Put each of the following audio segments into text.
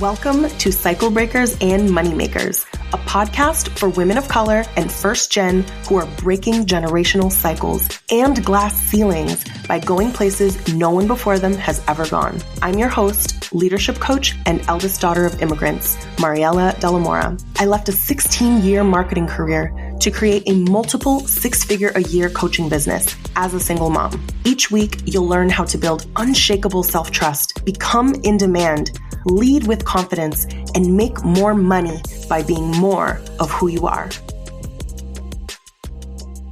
Welcome to Cycle Breakers and Moneymakers, a podcast for women of color and first gen who are breaking generational cycles and glass ceilings by going places no one before them has ever gone. I'm your host, leadership coach, and eldest daughter of immigrants, Mariela Delamora. I left a 16-year marketing career to create a multiple six-figure-a-year coaching business as a single mom. Each week, you'll learn how to build unshakable self-trust, become in demand, lead with confidence, and make more money by being more of who you are.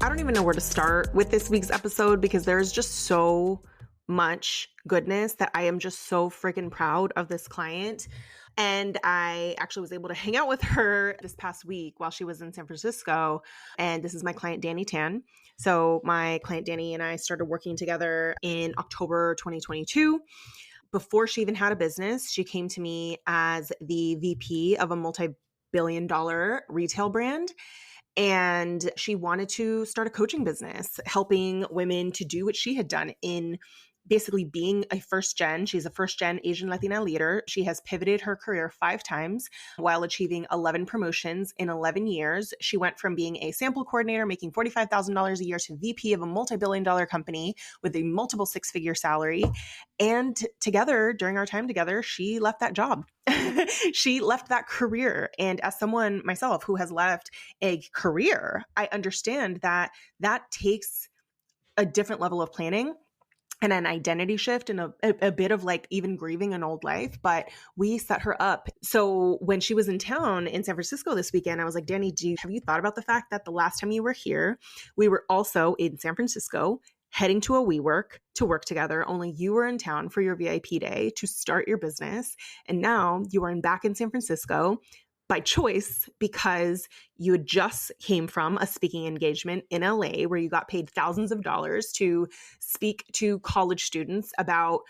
I don't even know where to start with this week's episode because there's just so much goodness that I am just so freaking proud of this client. And I actually was able to hang out with her this past week while she was in San Francisco. And this is my client, Dani Tan. So my client, Dani, and I started working together in October 2022. Before she even had a business, she came to me as the VP of a multi-billion-dollar retail brand. And she wanted to start a coaching business, helping women to do what she had done in basically being a first-gen. She's a first-gen Asian Latina leader. She has pivoted her career 5 times while achieving 11 promotions in 11 years. She went from being a sample coordinator making $45,000 a year to VP of a multi-billion-dollar company with a multiple six-figure salary. And together, during our time together, she left that job. She left that career. And as someone myself who has left a career, I understand that that takes a different level of planning and an identity shift and a bit of like even grieving an old life, but we set her up. So when she was in town in San Francisco this weekend, I was like, Dani, have you thought about the fact that the last time you were here, we were also in San Francisco heading to a WeWork to work together, only you were in town for your VIP day to start your business. And now you are back in San Francisco by choice because you had just came from a speaking engagement in LA where you got paid thousands of dollars to speak to college students about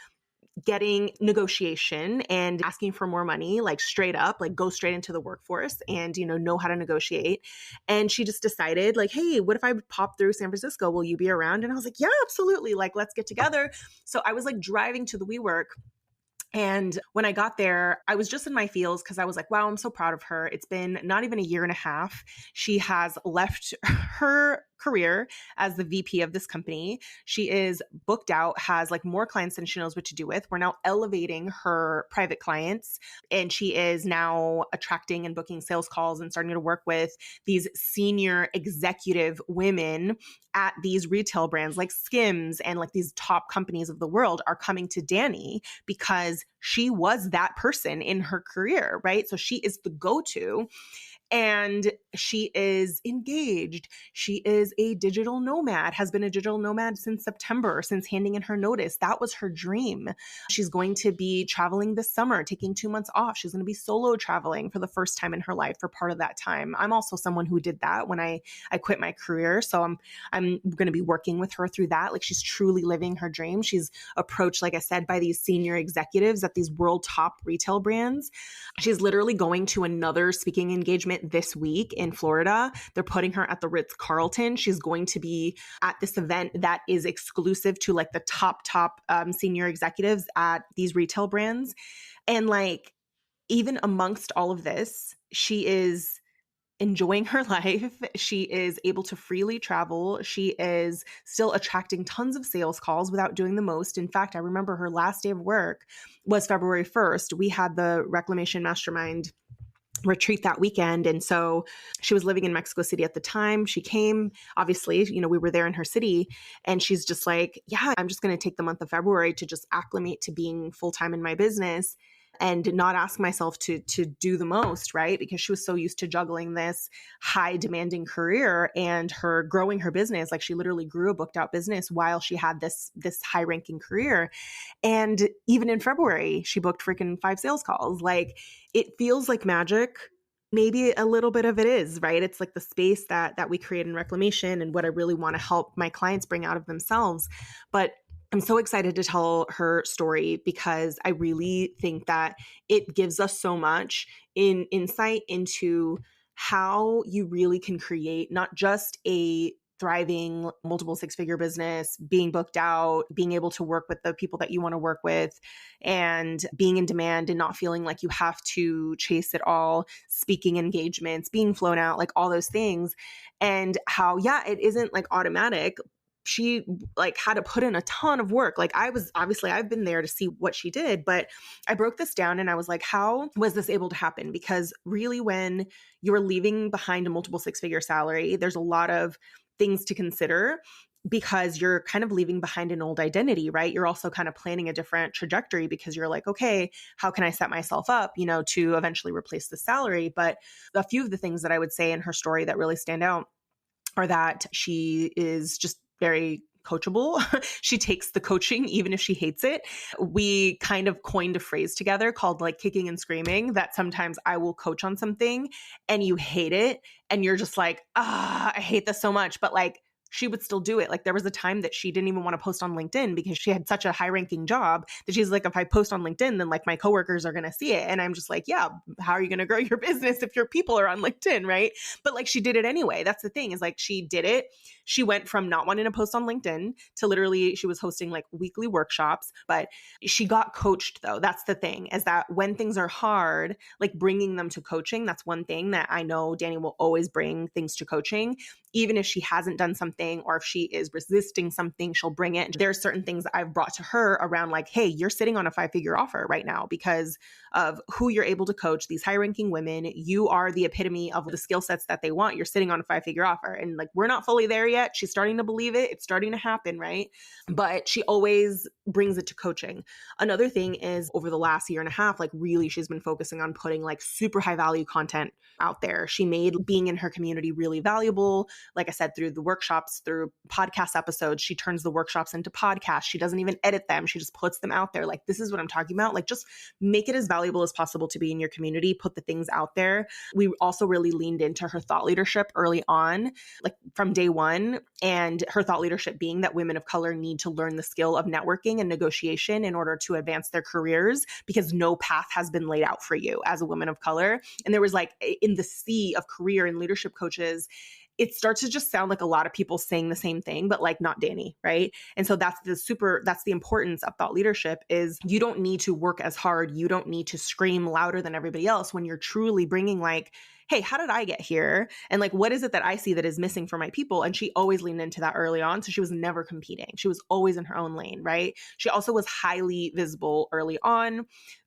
getting negotiation and asking for more money, like straight up, like go straight into the workforce and, know how to negotiate. And she just decided like, hey, what if I pop through San Francisco? Will you be around? And I was like, yeah, absolutely. Like, let's get together. So I was like driving to the WeWork. And when I got there, I was just in my feels because I was like, wow, I'm so proud of her. It's been not even a year and a half. She has left her career as the VP of this company. She is booked out, has like more clients than she knows what to do with. We're now elevating her private clients, and she is now attracting and booking sales calls and starting to work with these senior executive women at these retail brands like Skims, and like these top companies of the world are coming to Dani because she was that person in her career, right? So she is the go-to. And she is engaged. She is a digital nomad, has been a digital nomad since September, since handing in her notice. That was her dream. She's going to be traveling this summer, taking 2 months off. She's going to be solo traveling for the first time in her life for part of that time. I'm also someone who did that when I quit my career. So I'm going to be working with her through that. Like, she's truly living her dream. She's approached, like I said, by these senior executives at these world top retail brands. She's literally going to another speaking engagement this week in Florida. They're putting her at the Ritz-Carlton. She's going to be at this event that is exclusive to like the top senior executives at these retail brands. And like, even amongst all of this, she is enjoying her life. She is able to freely travel. She is still attracting tons of sales calls without doing the most. In fact, I remember her last day of work was February 1st. We had the Reclamation Mastermind retreat that weekend. And so she was living in Mexico City at the time. She came, obviously, we were there in her city, and she's just like, yeah, I'm just going to take the month of February to just acclimate to being full-time in my business and not ask myself to do the most, right? Because she was so used to juggling this high demanding career and her growing her business. Like, she literally grew a booked out business while she had this high ranking career. And even in February, she booked freaking 5 sales calls. Like, it feels like magic. Maybe a little bit of it is, right? It's like the space that we create in Reclamation and what I really want to help my clients bring out of themselves. But I'm so excited to tell her story because I really think that it gives us so much insight into how you really can create not just a thriving multiple six-figure business, being booked out, being able to work with the people that you want to work with, and being in demand and not feeling like you have to chase it all, speaking engagements, being flown out, like all those things. And how, yeah, it isn't like automatic. She like had to put in a ton of work. Like I've been there to see what she did, but I broke this down and I was like, how was this able to happen? Because really, when you're leaving behind a multiple six-figure salary, there's a lot of things to consider because you're kind of leaving behind an old identity, right? You're also kind of planning a different trajectory because you're like, okay, how can I set myself up, to eventually replace the salary? But a few of the things that I would say in her story that really stand out are that she is just very coachable. She takes the coaching, even if she hates it. We kind of coined a phrase together called like kicking and screaming, that sometimes I will coach on something and you hate it. And you're just like, I hate this so much. But like, she would still do it. Like there was a time that she didn't even want to post on LinkedIn because she had such a high ranking job that she's like, if I post on LinkedIn, then like my coworkers are going to see it. And I'm just like, yeah, how are you going to grow your business if your people are on LinkedIn, right? But like she did it anyway. That's the thing, is like she did it. She went from not wanting to post on LinkedIn to literally she was hosting like weekly workshops, but she got coached though. That's the thing, is that when things are hard, like bringing them to coaching, that's one thing that I know Dani will always bring things to coaching. Even if she hasn't done something or if she is resisting something, she'll bring it. There are certain things that I've brought to her around like, hey, you're sitting on a 5-figure offer right now because of who you're able to coach, these high-ranking women. You are the epitome of the skill sets that they want. You're sitting on a 5-figure offer. And like, we're not fully there yet. She's starting to believe it. It's starting to happen, right? But she always brings it to coaching. Another thing is over the last year and a half, like really she's been focusing on putting like super high value content out there. She made being in her community really valuable. Like I said, through the workshops, through podcast episodes, she turns the workshops into podcasts. She doesn't even edit them. She just puts them out there. Like, this is what I'm talking about. Like, just make it as valuable as possible to be in your community, put the things out there. We also really leaned into her thought leadership early on, like from day one. And her thought leadership being that women of color need to learn the skill of networking and negotiation in order to advance their careers, because no path has been laid out for you as a woman of color. And there was like, in the sea of career and leadership coaches, it starts to just sound like a lot of people saying the same thing, but like not Dani, right? And so that's the importance of thought leadership, is you don't need to work as hard. You don't need to scream louder than everybody else when you're truly bringing like, hey, how did I get here? And like, what is it that I see that is missing for my people? And she always leaned into that early on. So she was never competing. She was always in her own lane, right? She also was highly visible early on.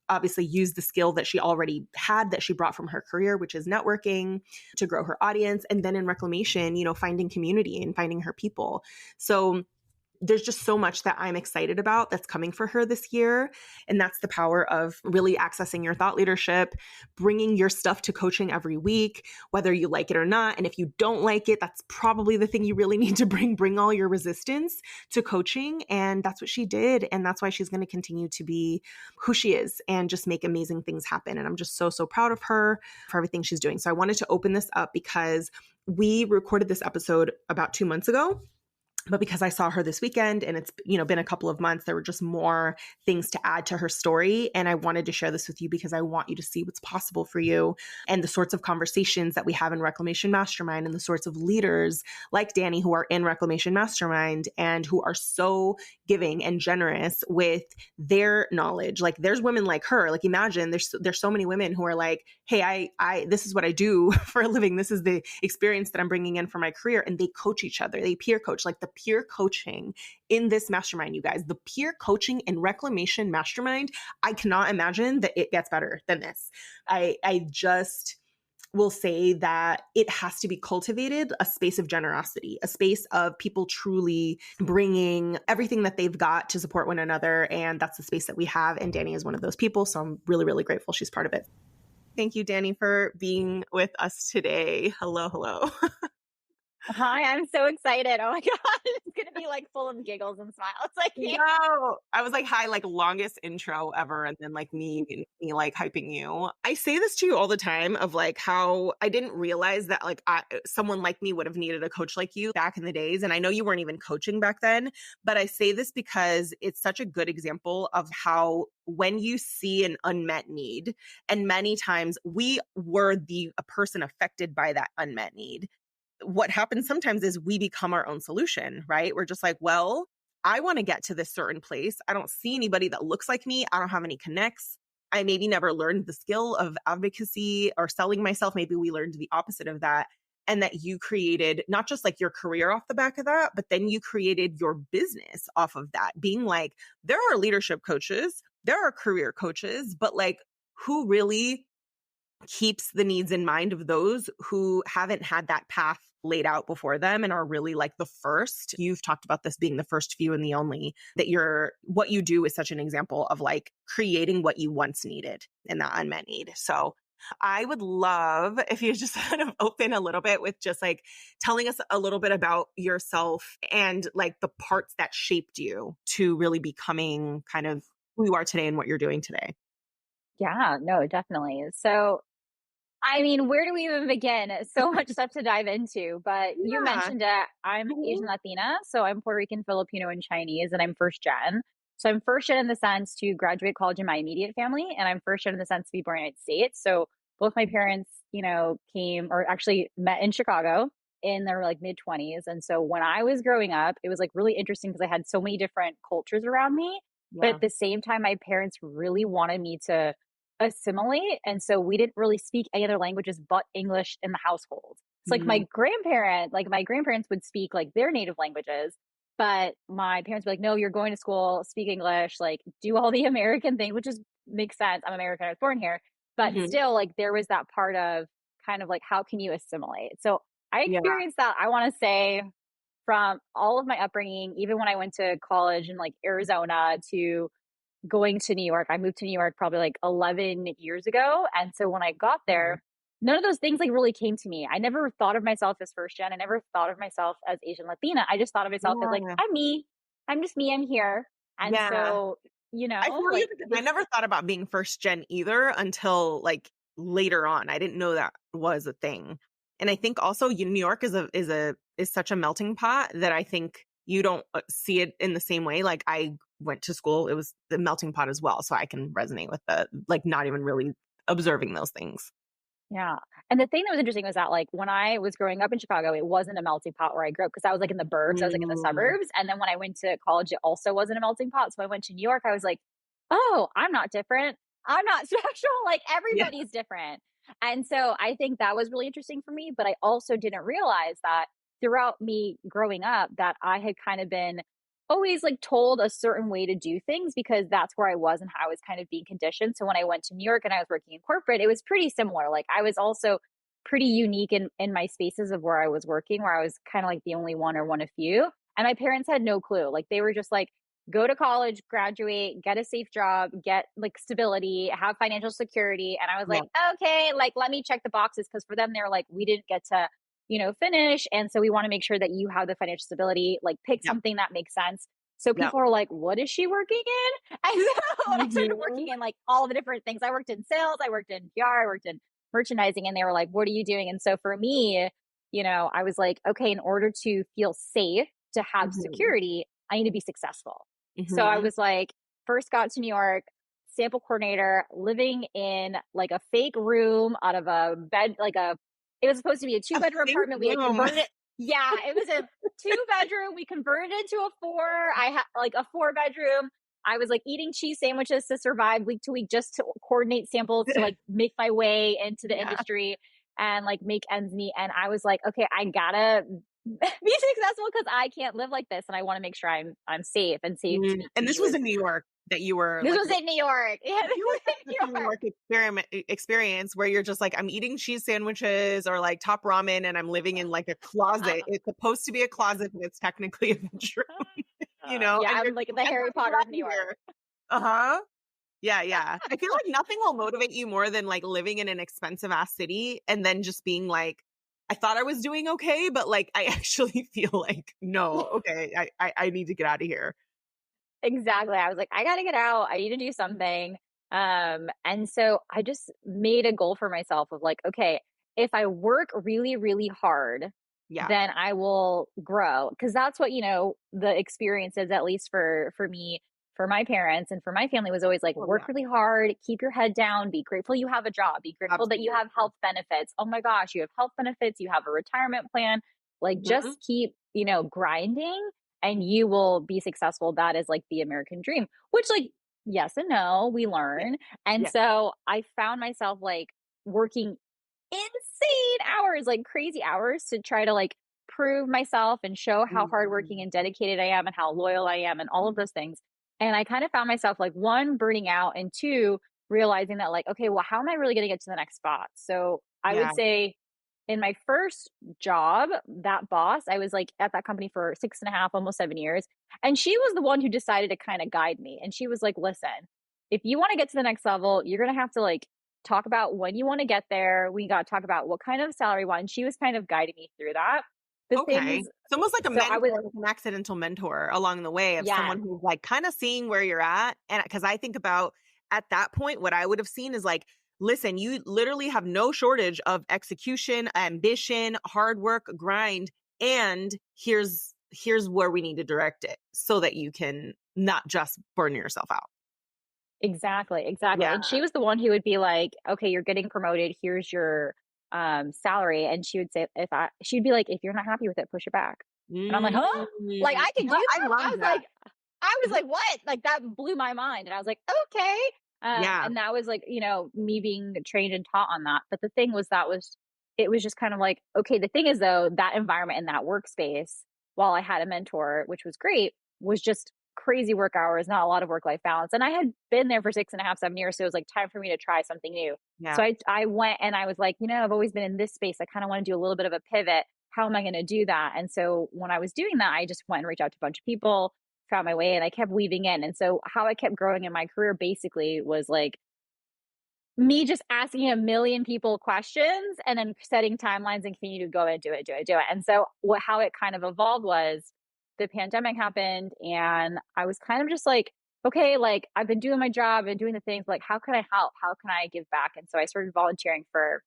Obviously used the skill that she already had that she brought from her career, which is networking, to grow her audience. And then in Reclamation, finding community and finding her people. So there's just so much that I'm excited about that's coming for her this year. And that's the power of really accessing your thought leadership, bringing your stuff to coaching every week, whether you like it or not. And if you don't like it, that's probably the thing you really need to bring all your resistance to coaching. And that's what she did. And that's why she's going to continue to be who she is and just make amazing things happen. And I'm just so, so proud of her for everything she's doing. So I wanted to open this up because we recorded this episode about 2 months ago. But because I saw her this weekend and it's, been a couple of months, there were just more things to add to her story. And I wanted to share this with you because I want you to see what's possible for you and the sorts of conversations that we have in Reclamation Mastermind and the sorts of leaders like Dani who are in Reclamation Mastermind and who are so giving and generous with their knowledge. Like there's women like her. Like imagine there's so many women who are like, hey, I this is what I do for a living. This is the experience that I'm bringing in for my career. And they coach each other. They peer coach. Like the peer coaching in this mastermind, you guys, the peer coaching in Reclamation Mastermind, I cannot imagine that it gets better than this. I just will say that it has to be cultivated, a space of generosity, a space of people truly bringing everything that they've got to support one another. And that's the space that we have. And Dani is one of those people. So I'm really, really grateful she's part of it. Thank you, Dani, for being with us today. Hello, hello. Hi, I'm so excited. Oh my God. It's going to be like full of giggles and smiles. Like, No, I was like, hi, like longest intro ever. And then like me like hyping you. I say this to you all the time of like how I didn't realize that like someone like me would have needed a coach like you back in the days. And I know you weren't even coaching back then, but I say this because it's such a good example of how when you see an unmet need, and many times we were a person affected by that unmet need. what happens sometimes is we become our own solution, right? We're just like, well, I want to get to this certain place. I don't see anybody that looks like me. I don't have any connects. I maybe never learned the skill of advocacy or selling myself. Maybe we learned the opposite of that. And that you created not just like your career off the back of that, but then you created your business off of that, being like, there are leadership coaches, there are career coaches, but like, who really keeps the needs in mind of those who haven't had that path laid out before them and are really like the first. You've talked about this being the first few and the only, that what you do is such an example of like creating what you once needed and that unmet need. So I would love if you just kind of open a little bit with just like telling us a little bit about yourself and like the parts that shaped you to really becoming kind of who you are today and what you're doing today. Yeah, no, definitely. So, I mean, where do we even begin? So much stuff to dive into, but you Yeah. mentioned it. I'm Asian Mhm. Latina, so I'm Puerto Rican, Filipino, and Chinese, and I'm first gen. So I'm first gen in the sense to graduate college in my immediate family, and I'm first gen in the sense to be born in the United States. So both my parents, came or actually met in Chicago in their like mid 20s. And so when I was growing up, it was like really interesting because I had so many different cultures around me. But Yeah. at the same time, my parents really wanted me to assimilate. And so we didn't really speak any other languages but English in the household. It's like Mhm. my grandparents would speak like their native languages, but my parents were like, no, you're going to school, speak English, like do all the American thing, which is makes sense. I'm American, I was born here. But Mhm. still, like there was that part of kind of like, how can you assimilate? So I Yeah. experienced that, I want to say, from all of my upbringing, even when I went to college in like Arizona to going to New York. I moved to New York probably like 11 years ago. And so when I got Mhm. there, none of those things like really came to me. I never thought of myself as first gen. I never thought of myself as Asian Latina. I just thought of myself as like, Yeah. I'm me. I'm just me. I'm here. And Yeah. so, I feel you like because I it's, never thought about being first gen either until like later on. I didn't know that was a thing. And I think also New York is such a melting pot that I think you don't see it in the same way. Like I went to school, it was the melting pot as well. So I can resonate with the like not even really observing those things. yeah. And the thing that was interesting was that like when I was growing up in Chicago, it wasn't a melting pot where I grew up because I was like in the burbs, I was like in the Mm, suburbs. And then when I went to college, it also wasn't a melting pot. So I went to New York, I was like, oh, I'm not different. I'm not special. Like yeah. everybody's different. And so I think that was really interesting for me. But I also didn't realize that throughout me growing up, that I had kind of been always like told a certain way to do things because that's where I was and how I was kind of being conditioned. So when I went to New York and I was working in corporate, it was pretty similar. Like I was also pretty unique in my spaces of where I was working, where I was kind of like the only one or one of few. And my parents had no clue. Like they were just like, go to college, graduate, get a safe job, get like stability, have financial security. And I was Yeah. like, okay, like let me check the boxes. Cause for them, they're like, we didn't get to, finish. And so we want to make sure that you have the financial stability, like pick Yep. something that makes sense. So Yep. people are like, what is she working in? And so when I started Mhm. working in like all the different things, I worked in sales, I worked in PR, I worked in merchandising, and they were like, what are you doing? And so for me, I was like, okay, in order to feel safe, to have Mhm. security, I need to be successful. So I Mhm. was like, first got to New York, sample coordinator, living in like a fake room out of a bed, it was supposed to be a A two-bedroom fake apartment. We like room. converted it. Yeah, it was a two-bedroom. We converted it into a four. I had like a four-bedroom. I was like eating cheese sandwiches to survive week to week just to coordinate samples to like make my way into the Yeah. industry and like make ends meet. And I was like, okay, I gotta be successful because I can't live like this, and I want to make sure I'm safe, and Mm. to And this me was was in New York that you were this like was in New York. Yeah, this you was would have in this New New York. York experience where you're just like, I'm eating cheese sandwiches or like top ramen and I'm living in like a closet. It's supposed to be a closet, but it's technically a bedroom, Yeah, and you're I'm just like like, the I Harry gotta get Potter of out New of York. here. Uh-huh. Yeah, yeah. I feel like nothing will motivate you more than like living in an expensive ass city and then just being like, I thought I was doing okay, but like I actually feel like, no, okay, I need to get out of here. Exactly. I was like, I gotta get out. I need to do something. And so I just made a goal for myself of like, okay, if I work really, really hard, Yeah. then I will grow. Cause that's what, the experience is, at least for me. for my parents and for my family was always like, Oh, work yeah. really hard, keep your head down, be grateful you have a job, be grateful that you Absolutely. have health benefits. Oh my gosh, you have health benefits, you have a retirement plan. Like, Mhm. just keep, grinding and you will be successful. That is like the American dream, which, like, yes and no, we Yeah. learn. And Yeah. so I found myself like working insane hours, like crazy hours to try to like prove myself and show how hardworking Mhm. and dedicated I am and how loyal I am and all of those things. And I kind of found myself like, one, burning out, and two, realizing that like, okay, well, how am I really going to get to the next spot? So I would Yeah. say in my first job, that boss, I was like at that company for 6.5, almost 7 years. And she was the one who decided to kind of guide me. And she was like, listen, if you want to get to the next level, you're going to have to like talk about when you want to get there. We got to talk about what kind of salary you want. And she was kind of guiding me through that. The Okay. things, It's almost like a so I was, mentor, like an accidental mentor along the way of yes, someone who's like kind of seeing where you're at. And because I think about at that point, what I would have seen is like, listen, you literally have no shortage of execution, ambition, hard work, grind, and here's where we need to direct it so that you can not just burn yourself out. exactly, exactly. Yeah. And she was the one who would be like, okay, you're getting promoted. Here's your salary. And she would say, she'd be like, if you're not happy with it, push it back. And I'm like, Mm. huh? Like, I could do I that? love that. I was like, what? Like, that blew my mind. And I was like, okay. Yeah. And that was like, me being trained and taught on that. But the thing was, it was just kind of like, okay, the thing is though, that environment in that workspace, while I had a mentor, which was great, was just crazy work hours, not a lot of work life balance. And I had been there for 6.5, 7 years. So it was like time for me to try something new. So Yeah. I went and I was like, I've always been in this space. I kind of want to do a little bit of a pivot. How am I going to do that? And so when I was doing that, I just went and reached out to a bunch of people, found my way, and I kept weaving in. And so how I kept growing in my career basically was like me just asking a million people questions and then setting timelines and continue to go and do it, do it, do it. And so how it kind of evolved was the pandemic happened and I was kind of just like, okay, like I've been doing my job and doing the things, like how can I help? How can I give back? And so I started volunteering for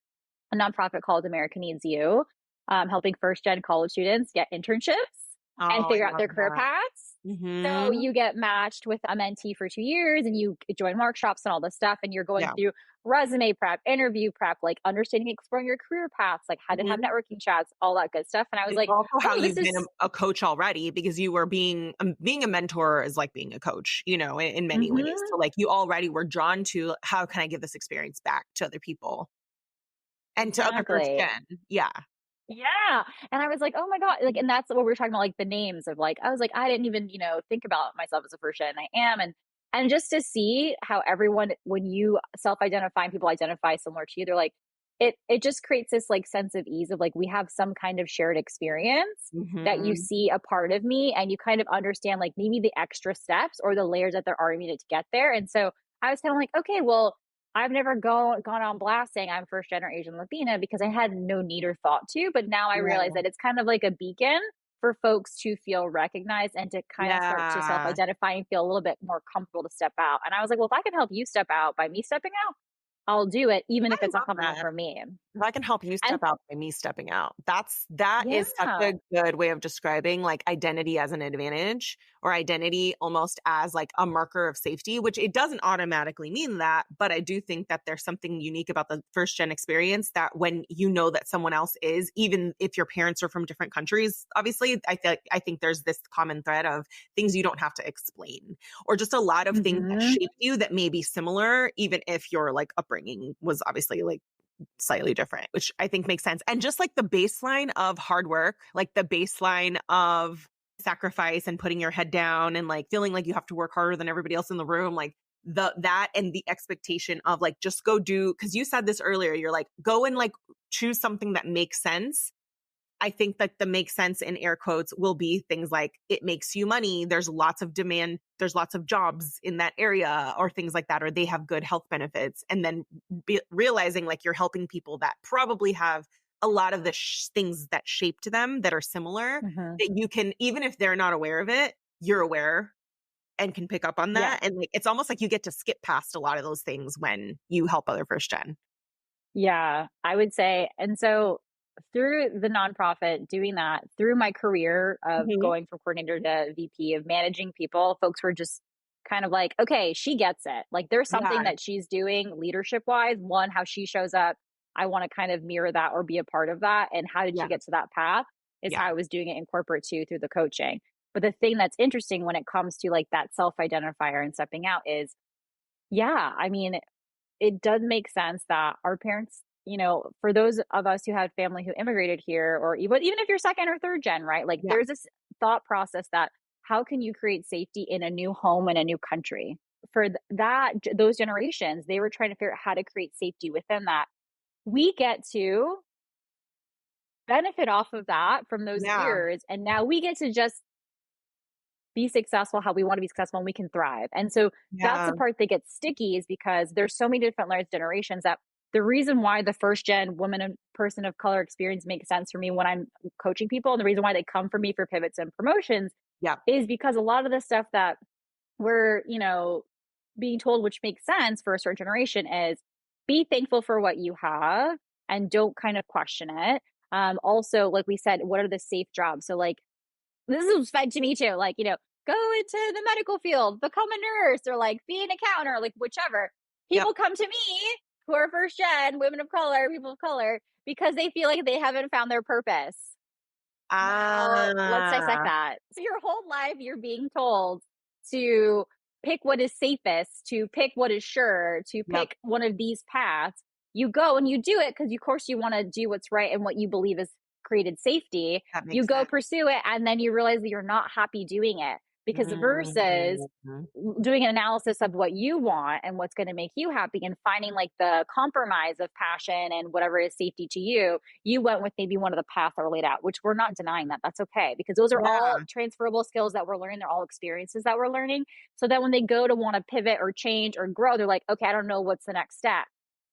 a nonprofit called America Needs You, helping first gen college students get internships and Oh, I figure out love their career that. paths. So Hmm. you get matched with a mentee for 2 years and you join workshops and all this stuff. And you're going Yeah. through resume prep, interview prep, like understanding, exploring your career paths, like how to have Mhm. networking chats, all that good stuff. And I was It's like, also how oh, this you've been is, a coach already because you were being a mentor is like being a coach, in many ways. mm-hmm, So like you already were drawn to how can I give this experience back to other people and to other first exactly. gen. Yeah. Yeah. And I was like, oh my God. Like, and that's what we were talking about, like the names of like, I was like, I didn't even, think about myself as a first gen. I am. And just to see how everyone, when you self-identify and people identify similar to you, they're like, it just creates this like sense of ease of like, we have some kind of shared experience that you Hmm. see a part of me and you kind of understand like maybe the extra steps or the layers that there are needed to get there. And so I was kind of like, okay, well, I've never gone on blast saying I'm first generation Latina because I had no need or thought to. But now I realize Yeah. that it's kind of like a beacon for folks to feel recognized and to kind of start to self Yeah. identify and feel a little bit more comfortable to step out. And I was like, well, if I can help you step out by me stepping out, I'll do it, even if I it's love uncomfortable that. for me. If I can help you And step out by me stepping out. That is such yeah, a good way of describing like identity as an advantage or identity almost as like a marker of safety, which it doesn't automatically mean that, but I do think that there's something unique about the first gen experience that when you know that someone else is, even if your parents are from different countries, obviously, I think there's this common thread of things you don't have to explain or just a lot of things that mm-hmm, shape you that may be similar, even if your like upbringing was obviously like slightly different, which I think makes sense. And just like the baseline of hard work, like the baseline of sacrifice and putting your head down and like feeling like you have to work harder than everybody else in the room, like that and the expectation of like just go do, because you said this earlier, you're like go and like choose something that makes sense. I think that the make sense in air quotes will be things like it makes you money. There's lots of demand. There's lots of jobs in that area or things like that, or they have good health benefits. And then realizing like you're helping people that probably have a lot of the things that shaped them that are similar mm-hmm. that you can, even if they're not aware of it, you're aware and can pick up on Yeah. that. And like, it's almost like you get to skip past a lot of those things when you help other first gen. Yeah, I would say. And so through the nonprofit, doing that, through my career of Hmm. going from coordinator to VP of managing people, folks were just kind of like, okay, she gets it. Like there's something Yeah. that she's doing leadership wise. One, how she shows up. I want to kind of mirror that or be a part of that. And how did she Yeah. get to that path is Yeah. how I was doing it in corporate too through the coaching. But the thing that's interesting when it comes to like that self identifier and stepping out is, yeah, I mean, it does make sense that our parents, you know, for those of us who had family who immigrated here, or even if you're second or third gen, right? Like Yeah. there's this thought process that how can you create safety in a new home in a new country? For those generations, they were trying to figure out how to create safety within that. We get to benefit off of that from those Yeah. years. And now we get to just be successful how we want to be successful and we can thrive. And so that's Yeah. the part that gets sticky is because there's so many different layers generations that the reason why the first gen woman and person of color experience makes sense for me when I'm coaching people, and the reason why they come for me for pivots and promotions Yeah. is because a lot of the stuff that we're, you know, being told, which makes sense for a certain generation, is be thankful for what you have and don't kind of question it. Also, like we said, what are the safe jobs? So like this is fed to me too. Like, you know, go into the medical field, become a nurse, or like be an accountant, or like whichever. Yep. People come to me who are first gen, women of color, people of color, because they feel like they haven't found their purpose. Now, let's dissect Ah. that. So, your whole life, you're being told to pick what is safest, to pick what is sure, to Yep. pick one of these paths. You go and you do it because, of course, you want to do what's right and what you believe is created safety. That You makes go sense. pursue it, and then you realize that you're not happy doing it. Because versus Mhm. doing an analysis of what you want and what's going to make you happy and finding like the compromise of passion and whatever is safety to you, you went with maybe one of the paths that were laid out, which we're not denying that. That's okay, because those are all Yeah. transferable skills that we're learning. They're all experiences that we're learning. So that when they go to want to pivot or change or grow, they're like, okay, I don't know what's the next step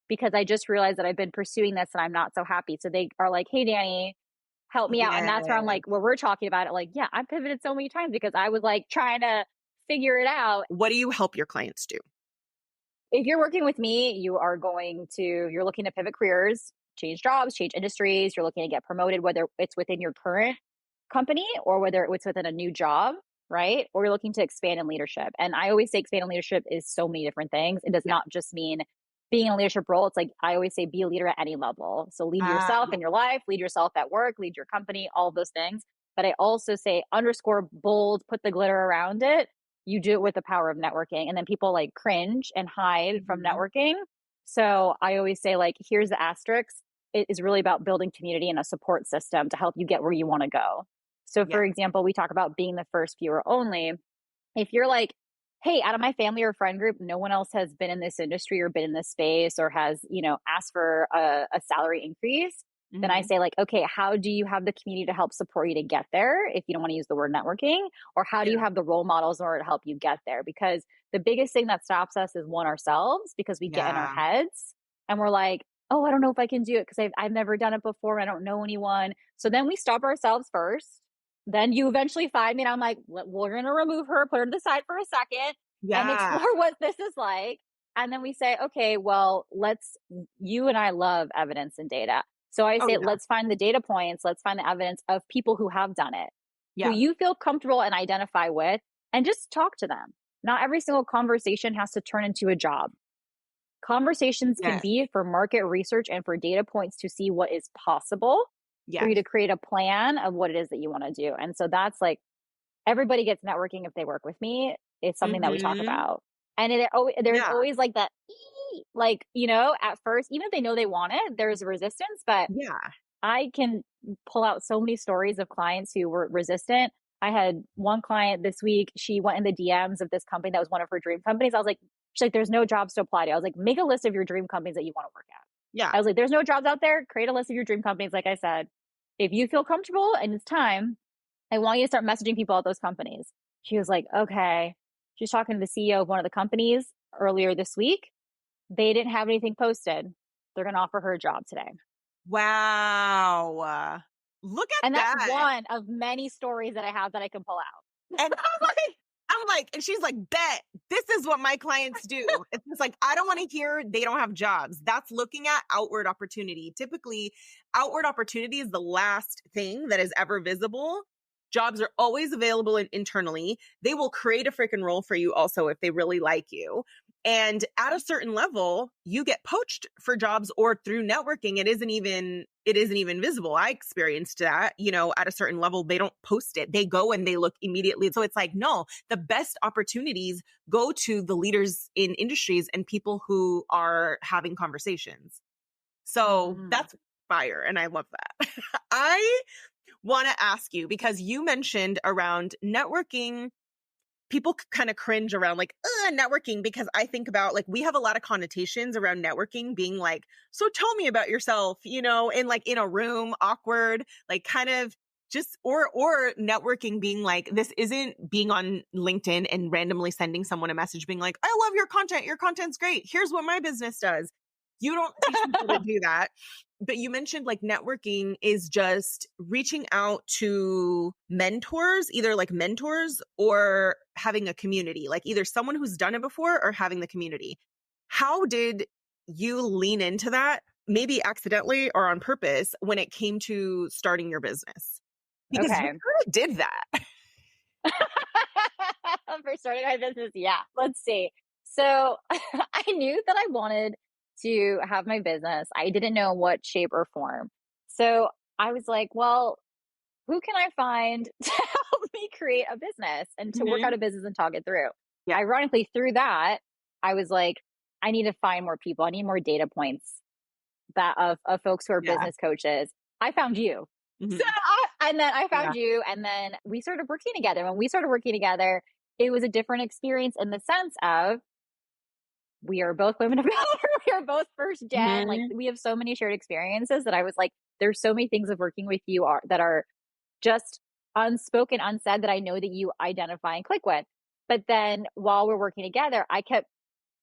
because I just realized that I've been pursuing this and I'm not so happy. So they are like, hey, Dani, help me out. And that's where I'm Yes. like, where we're talking about it, like, yeah, I pivoted so many times because I was like trying to figure it out. What do you help your clients do? If you're working with me, you're looking to pivot careers, change jobs, change industries. You're looking to get promoted, whether it's within your current company or whether it's within a new job, right? Or you're looking to expand in leadership. And I always say expand in leadership is so many different things. It does Yeah. not just mean being in a leadership role. It's like, I always say be a leader at any level. So lead yourself Yeah. in your life, lead yourself at work, lead your company, all of those things. But I also say underscore bold, put the glitter around it. You do it with the power of networking. And then people like cringe and hide from Mhm. networking. So I always say, like, here's the asterisk. It is really about building community and a support system to help you get where you want to go. So, Yeah. for example, we talk about being the first viewer only. If you're like, hey, out of my family or friend group, no one else has been in this industry or been in this space or has, you know, asked for a salary increase, then I Mhm. say, like, okay, how do you have the community to help support you to get there if you don't want to use the word networking? Or how do you Yeah. have the role models in order to help you get there? Because the biggest thing that stops us is one, ourselves, because we get in our Yeah. heads and we're like, oh, I don't know if I can do it because I've never done it before. I don't know anyone. So then we stop ourselves first. Then you eventually find me and I'm like, we're going to remove her, put her to the side for a second and Yeah. explore what this is like. And then we say, okay, well, you and I love evidence and data. So I Oh, say, yeah. let's find the data points. Let's find the evidence of people who have done it, who Yeah. you feel comfortable and identify with, and just talk to them. Not every single conversation has to turn into a job. Conversations can Yes. be for market research and for data points to see what is possible for you Yes. to create a plan of what it is that you want to do. And so that's like, everybody gets networking if they work with me. It's something that we talk Mhm. about. And there's Yeah. always like that, like, you know, at first, even if they know they want it, there's resistance, but Yeah. I can pull out so many stories of clients who were resistant. I had one client this week. She went in the DMs of this company that was one of her dream companies. I was like, she's like, there's no jobs to apply to. I was like, make a list of your dream companies that you want to work at. Yeah. I was like, there's no jobs out there. Create a list of your dream companies. Like I said, if you feel comfortable and it's time, I want you to start messaging people at those companies. She was like, okay. She's talking to the CEO of one of the companies earlier this week. They didn't have anything posted. They're going to offer her a job today. Wow. Look at And that's that. one of many stories that I have that I can pull out. And I'm like, and she's like, bet this is what my clients do. It's just like, I don't want to hear they don't have jobs. That's looking at outward opportunity. Typically, outward opportunity is the last thing that is ever visible. Jobs are always available internally. They will create a freaking role for you also if they really like you. And at a certain level, you get poached for jobs or through networking. It isn't even visible. I experienced that, at a certain level, they don't post it. They go and they look immediately. So it's like, no, the best opportunities go to the leaders in industries and people who are having conversations. So that's fire. And I love that. I want to ask you, because you mentioned around networking, people kind of cringe around like networking, because I think about like, we have a lot of connotations around networking being like, so tell me about yourself, and like in a room, awkward, like kind of just, or networking being like, this isn't being on LinkedIn and randomly sending someone a message being like, I love your content. Your content's great. Here's what my business does. You don't teach people to do that. But you mentioned like networking is just reaching out to mentors, either like mentors or having a community, like either someone who's done it before or having the community. How did you lean into that, maybe accidentally or on purpose, when it came to starting your business? Because you Okay. kind of did that. For starting my business, yeah. Let's see. So I knew that I wanted to have my business. I didn't know what shape or form. So I was like, well, who can I find to help me create a business and to work out a business and talk it through? Yeah. Ironically, through that, I was like, I need to find more people. I need more data points that of folks who are Yeah. business coaches. I found you. Mhm. So and then I found you, and then we started working together. When we started working together, it was a different experience in the sense of we are both women of color. We are both first gen. Like we have so many shared experiences that I was like, there's so many things of working with you that are just unspoken, unsaid that I know that you identify and click with. But then while we're working together, I kept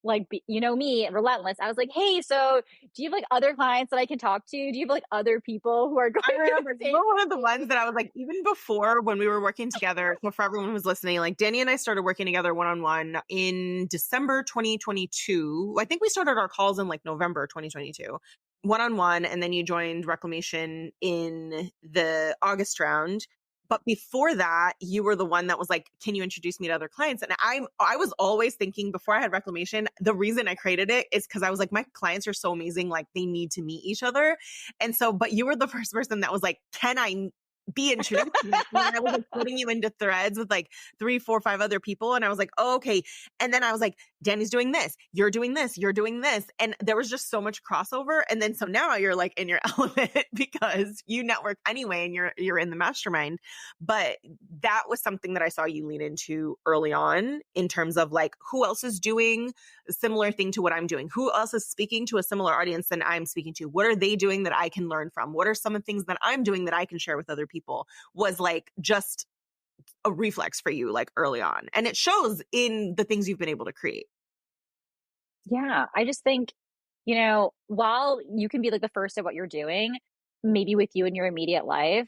like, me, relentless. I was like, hey, so do you have like other clients that I can talk to? Do you have like other people who are going I through remember the you same were one of the thing? ones that I was like, even before when we were working together, so for everyone who's listening, like Dani and I started working together one-on-one in December 2022. I think we started our calls in like November 2022, one-on-one. And then you joined Reclamation in the August round. But before that, you were the one that was like, can you introduce me to other clients? And I was always thinking before I had Reclamation, the reason I created it is because I was like, my clients are so amazing. Like they need to meet each other. And so, but you were the first person that was like, can I be introduced to you? And I was like putting you into threads with like 3, 4, 5 other people. And I was like, oh, okay. And then I was like, Dani's doing this, you're doing this, you're doing this. And there was just so much crossover. And then so now you're like in your element because you network anyway and you're in the mastermind. But that was something that I saw you lean into early on in terms of like, who else is doing a similar thing to what I'm doing? Who else is speaking to a similar audience than I'm speaking to? What are they doing that I can learn from? What are some of the things that I'm doing that I can share with other people? Was like just a reflex for you like early on. And it shows in the things you've been able to create. Yeah, I just think, while you can be like the first at what you're doing, maybe with you in your immediate life,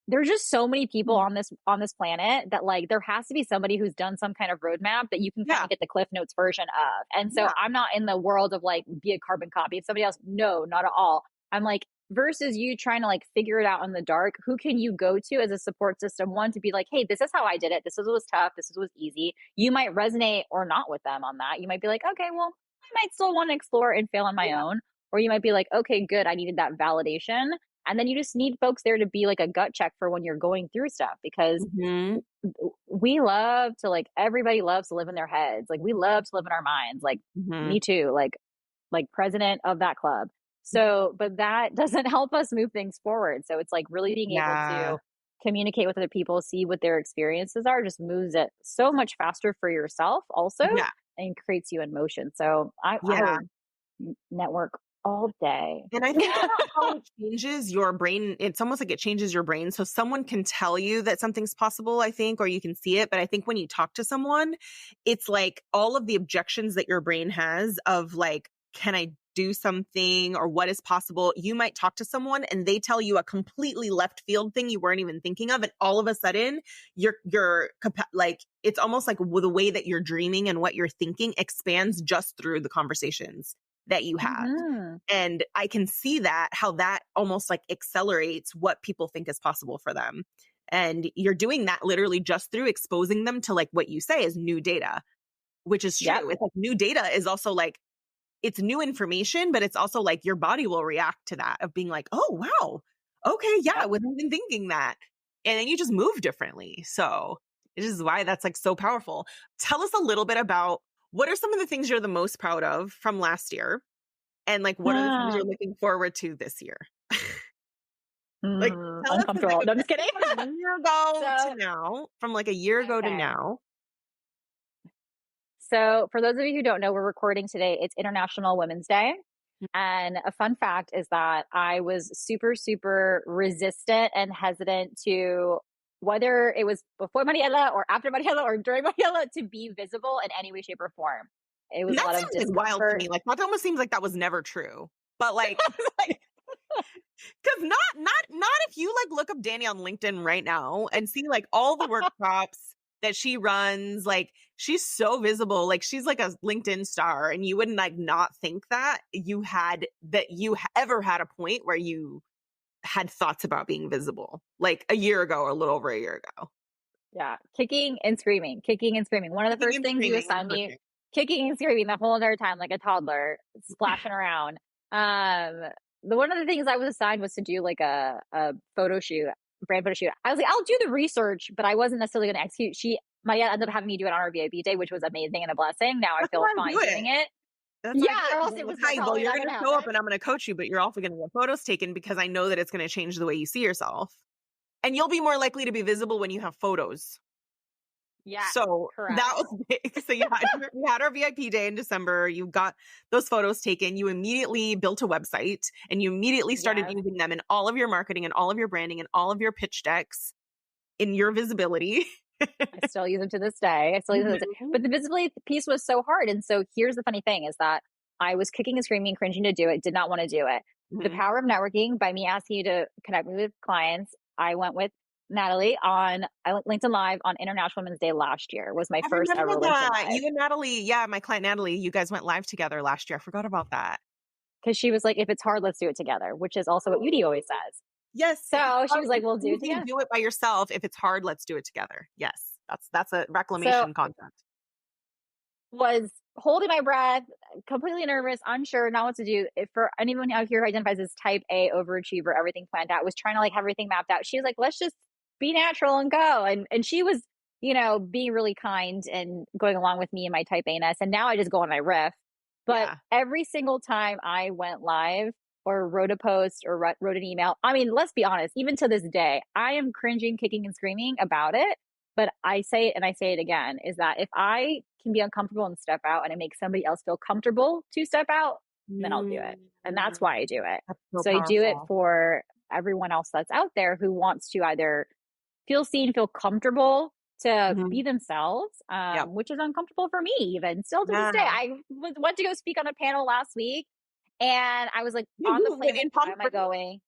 there's just so many people on this planet that like there has to be somebody who's done some kind of roadmap that you can kind Yeah. of get the Cliff Notes version of. And so Yeah. I'm not in the world of like be a carbon copy of somebody else. No, not at all. I'm like, versus you trying to like figure it out in the dark, who can you go to as a support system? One, to be like, hey, this is how I did it. This is what was tough. This is what was easy. You might resonate or not with them on that. You might be like, okay, well, I might still want to explore and fail on my own. Or you might be like, okay, good. I needed that validation. And then you just need folks there to be like a gut check for when you're going through stuff, because Mm-hmm. we love to like, everybody loves to live in their heads. Like we love to live in our minds. Like Mm-hmm. me too, like president of that club. So, but that doesn't help us move things forward. So it's like really being able Yeah. to communicate with other people, see what their experiences are, just moves it so much faster for yourself also, Yeah. and creates you in motion. So I Yeah. would network all day. And I think about how it changes your brain. It's almost like it changes your brain. So someone can tell you that something's possible, I think, or you can see it. But I think when you talk to someone, it's like all of the objections that your brain has of like, can I do something or what is possible? You might talk to someone and they tell you a completely left field thing you weren't even thinking of. And all of a sudden like, it's almost like the way that you're dreaming and what you're thinking expands just through the conversations that you have. Mm-hmm. And I can see that, how that almost like accelerates what people think is possible for them. And you're doing that literally just through exposing them to like what you say is new data, which is true. Yep. It's like new data is also like, it's new information, but it's also like your body will react to that of being like, oh, wow. Okay. Yeah. I Yep. wasn't even thinking that. And then you just move differently. So this is why that's like so powerful. Tell us a little bit about what are some of the things you're the most proud of from last year? And like, what are the things you're looking forward to this year? Like, tell us like Uncomfortable. No, I'm just kidding. a year ago So, to now, from like a year ago to okay. now. So, for those of you who don't know, we're recording today. It's International Women's Day. And a fun fact is that I was super, super resistant and hesitant to whether it was before Mariela or after Mariela or during Mariela to be visible in any way, shape, or form. It was And a that lot of seems like wild to discomfort. me. Like that almost seems like that was never true. But like, Like, because not if you like look up Dani on LinkedIn right now and see like all the workshops that she runs, like she's so visible, like she's like a LinkedIn star, and you wouldn't like not think that you ever had a point where you had thoughts about being visible, like a year ago or a little over a year ago. yeah, kicking and screaming, kicking and screaming. One of the Kicking first and things you screaming and assigned me, pushing. kicking and screaming the whole entire time, like a toddler, splashing around. One of the things I was assigned was to do like a photo shoot, brand photo shoot. I was like, I'll do the research, but I wasn't necessarily going to execute. Maya ended up having me do it on our VIP day, which was amazing and a blessing. Now I That's feel why I fine do doing it. it. That's why I Yeah, do it. or 'Cause else I'm it like, was hi, well, probably you're not going going to to show up happen. and I'm going to coach you, but you're also going to get photos taken because I know that it's going to change the way you see yourself. And you'll be more likely to be visible when you have photos. Yeah, So correct. that was big. So you had our VIP day in December. You got those photos taken. You immediately built a website and you immediately started Yes, using them in all of your marketing and all of your branding and all of your pitch decks in your visibility. I still use them to this day. I still use them to this day. Mhm. But the visibility piece was so hard. And so here's the funny thing is that I was kicking and screaming, cringing to do it, did not want to do it. The Mhm. power of networking by me asking you to connect me with clients. I went with Natalie on LinkedIn Live on International Women's Day last year was my I first remember ever LinkedIn that. Live. You and Natalie, yeah, my client Natalie, you guys went live together last year. I forgot about that. Because she was like, if it's hard, let's do it together, which is also what Yudi always says. Yes. If it's So she hard, was like, if we'll it's do it easy, together. do it by yourself. If it's hard, let's do it together. Yes. That's a So reclamation concept. was holding my breath, completely nervous, unsure, not what to do. If for anyone out here who identifies as type A overachiever, everything planned out, was trying to like have everything mapped out. She was like, let's just be natural and go. And she was, being really kind and going along with me and my type A-ness. And now I just go on my riff. But Yeah. every single time I went live or wrote a post or wrote an email, I mean, let's be honest, even to this day, I am cringing, kicking and screaming about it. But I say it and I say it again, is that if I can be uncomfortable and step out and it makes somebody else feel comfortable to step out, then I'll do it. And that's why I do it. That's so So I do it powerful. for everyone else that's out there who wants to either feel seen, feel comfortable to Mhm. be themselves, Yep. which is uncomfortable for me even still to this day. Yeah. I went to go speak on a panel last week and I was like Yeah, on the you plane, went like, in why Palm am I Springs? going?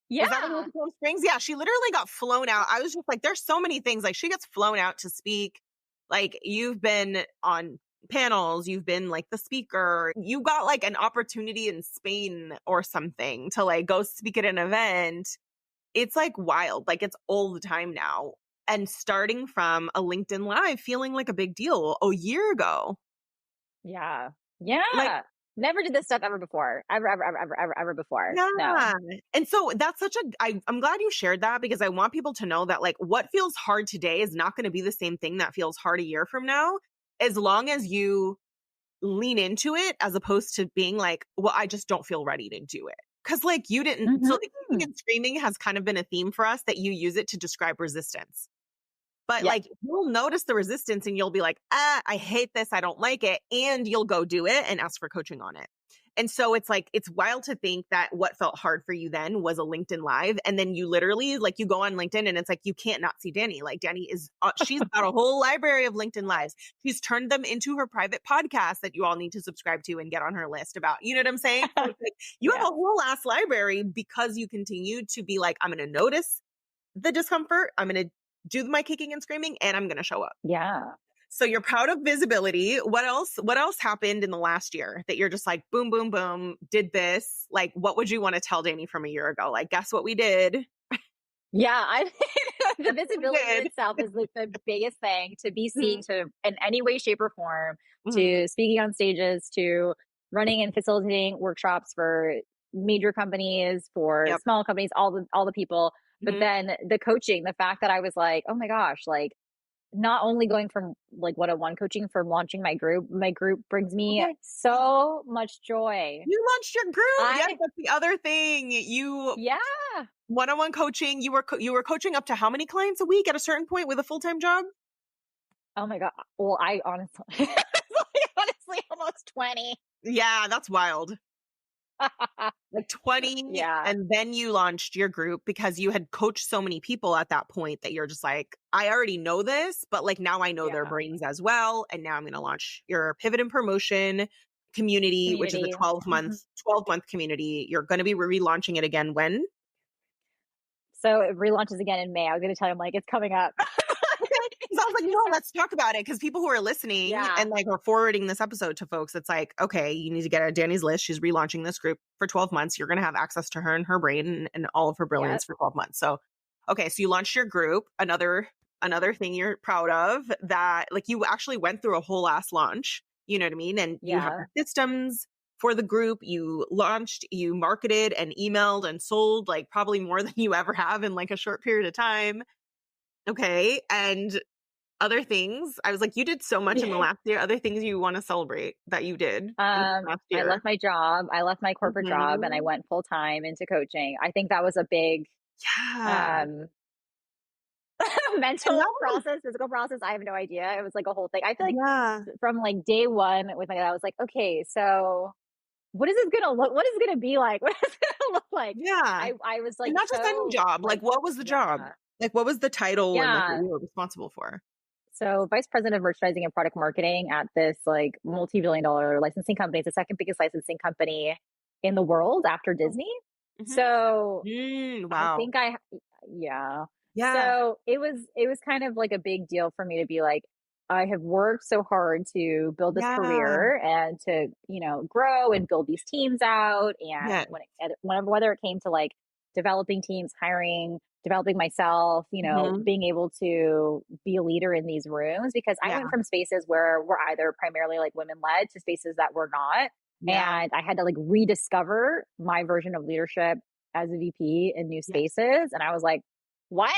Yeah. Is that when you went to Palm Springs? Yeah, she literally got flown out. I was just like, there's so many things. Like she gets flown out to speak. Like you've been on panels, you've been like the speaker. You got like an opportunity in Spain or something to like go speak at an event. It's like wild. Like it's all the time now. And starting from a LinkedIn Live feeling like a big deal a year ago. Yeah. Like, Yeah. Never did this stuff ever before. Ever before. No. yeah. And so that's I'm glad you shared that because I want people to know that like what feels hard today is not going to be the same thing that feels hard a year from now, as long as you lean into it as opposed to being like, well, I just don't feel ready to do it. Cause like you didn't, so the kicking Mm-hmm. and screaming has kind of been a theme for us that you use it to describe resistance. But Yeah. like you'll notice the resistance and you'll be like, I hate this. I don't like it. And you'll go do it and ask for coaching on it. And so it's like, it's wild to think that what felt hard for you then was a LinkedIn Live. And then you literally like you go on LinkedIn and it's like, you can't not see Dani. Like Dani is, she's got a whole library of LinkedIn Lives. She's turned them into her private podcast that you all need to subscribe to and get on her list about, you know what I'm saying? So it's like, you have Yeah. a whole ass library because you continue to be like, I'm going to notice the discomfort. I'm going to do my kicking and screaming and I'm going to show up. Yeah. So you're proud of visibility. What else happened in the last year that you're just like, boom, boom, boom, did this? Like, what would you want to tell Dani from a year ago? Like, guess what we did? Yeah. The visibility in Good. itself is like the biggest thing, to be Mhm. seen to in any way, shape, or form, Mhm. to speaking on stages, to running and facilitating workshops for major companies, for Yep. small companies, all the people. But Mhm. then the coaching, the fact that I was like, oh my gosh, like not only going from like one-on-one coaching from launching my group brings me Okay. so much joy. You launched your group. Yes, I that's the other thing. You Yeah. one-on-one coaching, you were coaching up to how many clients a week at a certain point with a full-time job? Oh my god. Well, I honestly honestly almost 20. Yeah, that's wild. Like 20, Yeah. and then you launched your group because you had coached so many people at that point that you're just like, I already know this, but like now I know their Yeah. brains as well. And now I'm going to launch your pivot and promotion community, which is a Community. 12-month community. You're going to be relaunching it again when? So it relaunches again in May. I was going to tell you, I'm like, it's coming up. Okay. 'Cause I was like, no, let's talk about it. Because people who are listening Yeah. and like are forwarding this episode to folks, it's like, okay, you need to get on Danny's list. She's relaunching this group for 12 months. You're going to have access to her and her brain and all of her Yep. brilliance for 12 months. So, okay. So you launched your group. Another thing you're proud of, that like you actually went through a whole ass launch. You know what I mean? And you have Yeah. the systems for the group. You launched, you marketed and emailed and sold like probably more than you ever have in like a short period of time. Okay. And other things, I was like, you did so much in the last year. Other things you want to celebrate that you did in the last I year? left my job. I left my corporate job and I Mhm. went full time into coaching. I think that was a big Yeah. um And that mental was process, physical process. I have no idea. It was like a whole thing. I feel like yeah. from like day one with my dad, I was like, okay, so what is this gonna look? What is it gonna be like? What is it gonna look like? Yeah. I was And like not just any so job. Like, like what was the job? yeah. Like, what was the title and like what Yeah. you were responsible for? So vice president of merchandising and product marketing at this like multi-billion dollar licensing company. It's the second biggest licensing company in the world after Oh. Disney. Mhm. So I Wow. think yeah. Yeah. So it was kind of like a big deal for me to be like, I have worked so hard to build this Yeah. career and to, grow and build these teams out. And Yeah. whether it came to like developing teams, hiring, developing myself, Mhm. being able to be a leader in these rooms, because I Yeah. went from spaces where we're either primarily like women led to spaces that were not. Yeah. And I had to like rediscover my version of leadership as a VP in new Yes. spaces. And I was like, what?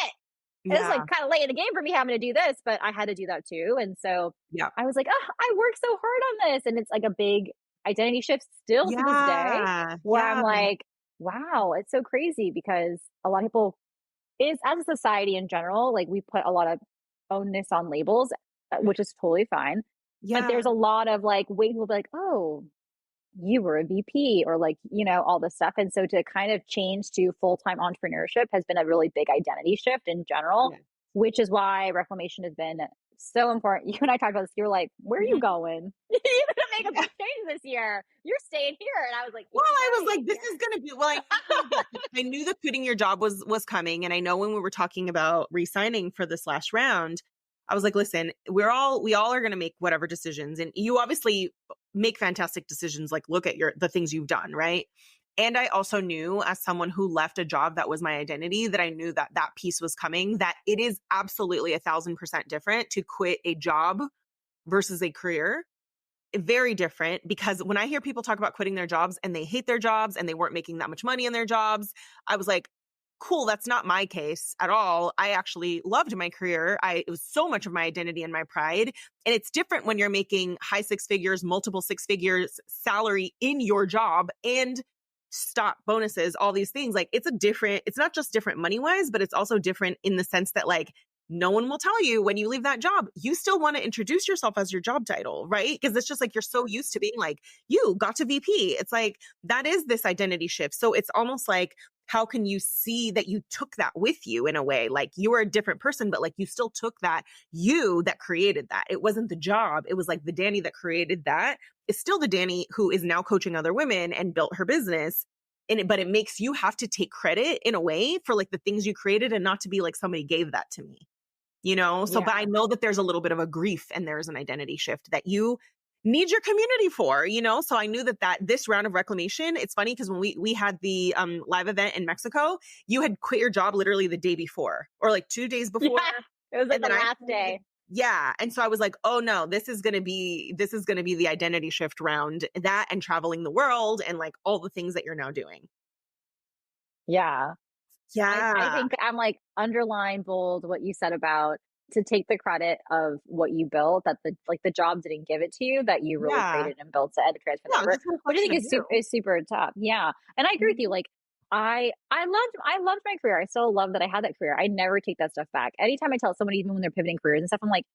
It's like Yeah. kind of late in the game for me having to do this, but I had to do that too. And so Yeah. I was like, oh, I worked so hard on this. And it's like a big identity shift still to this day, Yeah. where I'm Yeah. like, wow, it's so crazy, because a lot of people is, as a society in general, like we put a lot of onus on labels, which is totally fine. But Yeah. there's a lot of like way people be like, oh, you were a VP, or like, all this stuff. And so to kind of change to full-time entrepreneurship has been a really big identity shift in general, Yeah. which is why Reclamation has been so important. You and I talked about this. You were like, where are you Mhm. going? You're going to make a Yeah. big change this year. You're staying here. And I was like, Well, you're I was right. like, this is gonna be well, I knew that quitting your job was coming. And I know when we were talking about re-signing for this last round, I was like, listen, we all are gonna make whatever decisions. And you obviously make fantastic decisions, like look at the things you've done, right? And I also knew, as someone who left a job that was my identity, that I knew that that piece was coming, that it is absolutely 1,000% different to quit a job versus a career. Very different, because when I hear people talk about quitting their jobs and they hate their jobs and they weren't making that much money in their jobs, I was like, cool, that's not my case at all. I actually loved my career. It was so much of my identity and my pride. And it's different when you're making high six figures, multiple six figures salary in your job and stock bonuses, all these things. Like it's not just different money wise, but it's also different in the sense that like no one will tell you when you leave that job, you still want to introduce yourself as your job title, right? Because it's just like you're so used to being like, you got to VP. It's like that is this identity shift. So it's almost like, how can you see that you took that with you in a way? Like you were a different person, but like you still took that, you that created that. It wasn't the job. It was like the Dani that created that is still the Dani who is now coaching other women and built her business. But it makes you have to take credit in a way for like the things you created, and not to be like somebody gave that to me. So, but I Yeah. know that there's a little bit of a grief and there's an identity shift that you need your community for, So I knew that this round of reclamation, it's funny because when we had the live event in Mexico, you had quit your job literally the day before or like 2 days before. Yeah, it was like And the then last day. Yeah. And so I was like, oh no, this is going to be the identity shift round, that and traveling the world and like all the things that you're now doing. Yeah. I Yeah. think I'm like underline bold what you said about to take the credit of what you built, that the job didn't give it to you, that you really Yeah. created and built it and transferred Yeah. that It's over, just a which I reflection think of is you. super tough. Yeah. And I agree with you. Mhm. Like I loved my career. I still love that I had that career. I never take that stuff back. Anytime I tell somebody, even when they're pivoting careers and stuff, I'm like,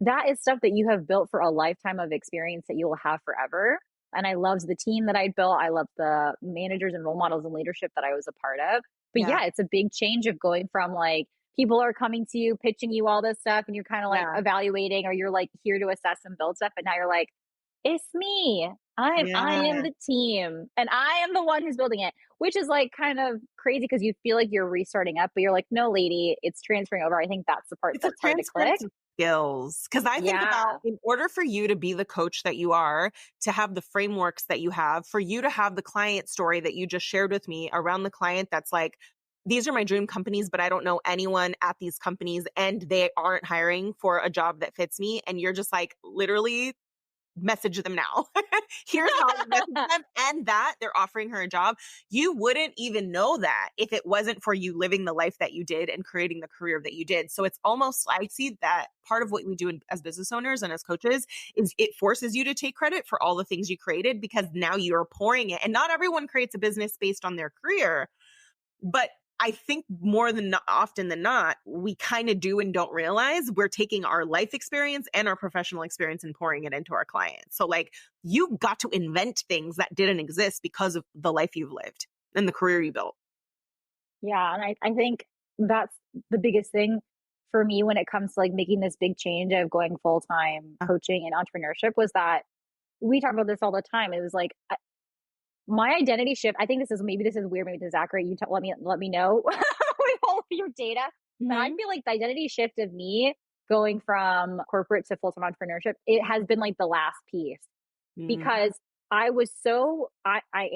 that is stuff that you have built for a lifetime of experience that you will have forever. And I loved the team that I built. I loved the managers and role models and leadership that I was a part of. But Yeah. yeah, it's a big change of going from like people are coming to you, pitching you all this stuff, and you're kind of like Yeah. evaluating, or you're like here to assess and build stuff. But now you're like, it's me. I am Yeah. the team, and I am the one who's building it, which is like kind of crazy because you feel like you're restarting up, but you're like, no, lady, it's transferring over. I think that's the part It's a that's hard to click. transference of skills. Because I think about, Yeah. in order for you to be the coach that you are, to have the frameworks that you have, for you to have the client story that you just shared with me around the client that's like, these are my dream companies, but I don't know anyone at these companies and they aren't hiring for a job that fits me. And you're just like, literally message them now. Here's how you message them, and that they're offering her a job. You wouldn't even know that if it wasn't for you living the life that you did and creating the career that you did. So it's almost, I see that part of what we do as business owners and as coaches is it forces you to take credit for all the things you created, because now you're pouring it. And not everyone creates a business based on their career, but I think more than often than not, we kind of do and don't realize we're taking our life experience and our professional experience and pouring it into our clients. So like, you got to invent things that didn't exist because of the life you've lived and the career you built. Yeah. And I think that's the biggest thing for me when it comes to like making this big change of going full time Uh, coaching and entrepreneurship was that we talk about this all the time. It was like my identity shift. I think this is weird. Maybe this is accurate. Let me know with all of your data. But I mhm. feel like the identity shift of me going from corporate to full time entrepreneurship, it has been like the last piece Mm. because I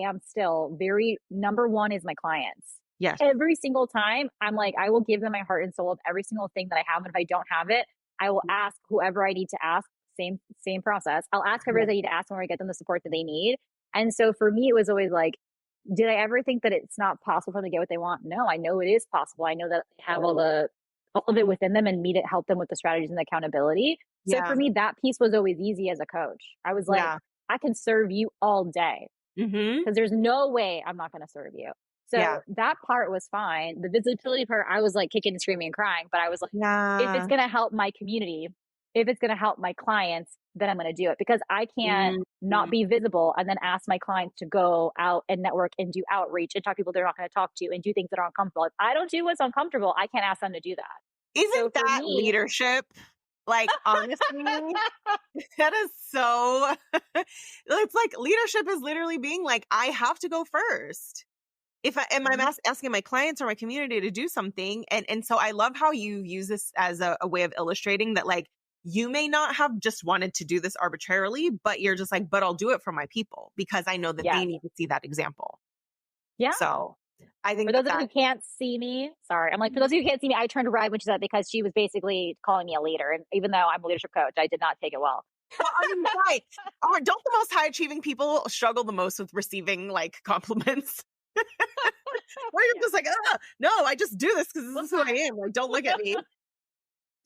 am still very number one is my clients. Yes. Every single time, I'm like, I will give them my heart and soul of every single thing that I have. And if I don't have it, I will ask whoever I need to ask. Same process. I'll ask whoever I Yeah. need to ask when I get them the support that they need. And so for me, it was always like, did I ever think that it's not possible for them to get what they want? No, I know it is possible. I know that they have all of it within them, and me to help them with the strategies and the accountability. So for Yeah. me, that piece was always easy as a coach. I was like, Yeah. I can serve you all day Hmm. because there's no way I'm not going to serve you. Yeah. So that part was fine. The visibility part, I was like kicking and screaming and crying, but I was like, if it's Yeah. going to help my community, if it's going to help my clients, then I'm going to do it because I can't not Mhm. be visible and then ask my clients to go out and network and do outreach and talk to people they're not going to talk to and do things that are uncomfortable. If I don't do what's uncomfortable, I can't ask them to do that. So Isn't for that me, leadership? Like, honestly, that is so, it's like leadership is literally being like, I have to go first. If I am, I'm asking my clients or my community to do something. And so I love how you use this as a way of illustrating that, like, you may not have just wanted to do this arbitrarily, but you're just like, but I'll do it for my people because I know that they yes, need to see that example. yeah. So I For think those of you that who can't see me, sorry. I'm like, for those of you who can't see me, I turned red when she said that because she was basically calling me a leader. And even though I'm a leadership coach, I did not take it well. well, I mean, right. Don't the most high achieving people struggle the most with receiving like compliments? Where you're Yeah. just like, no, I just do this because this is who I am. Like, don't look at me.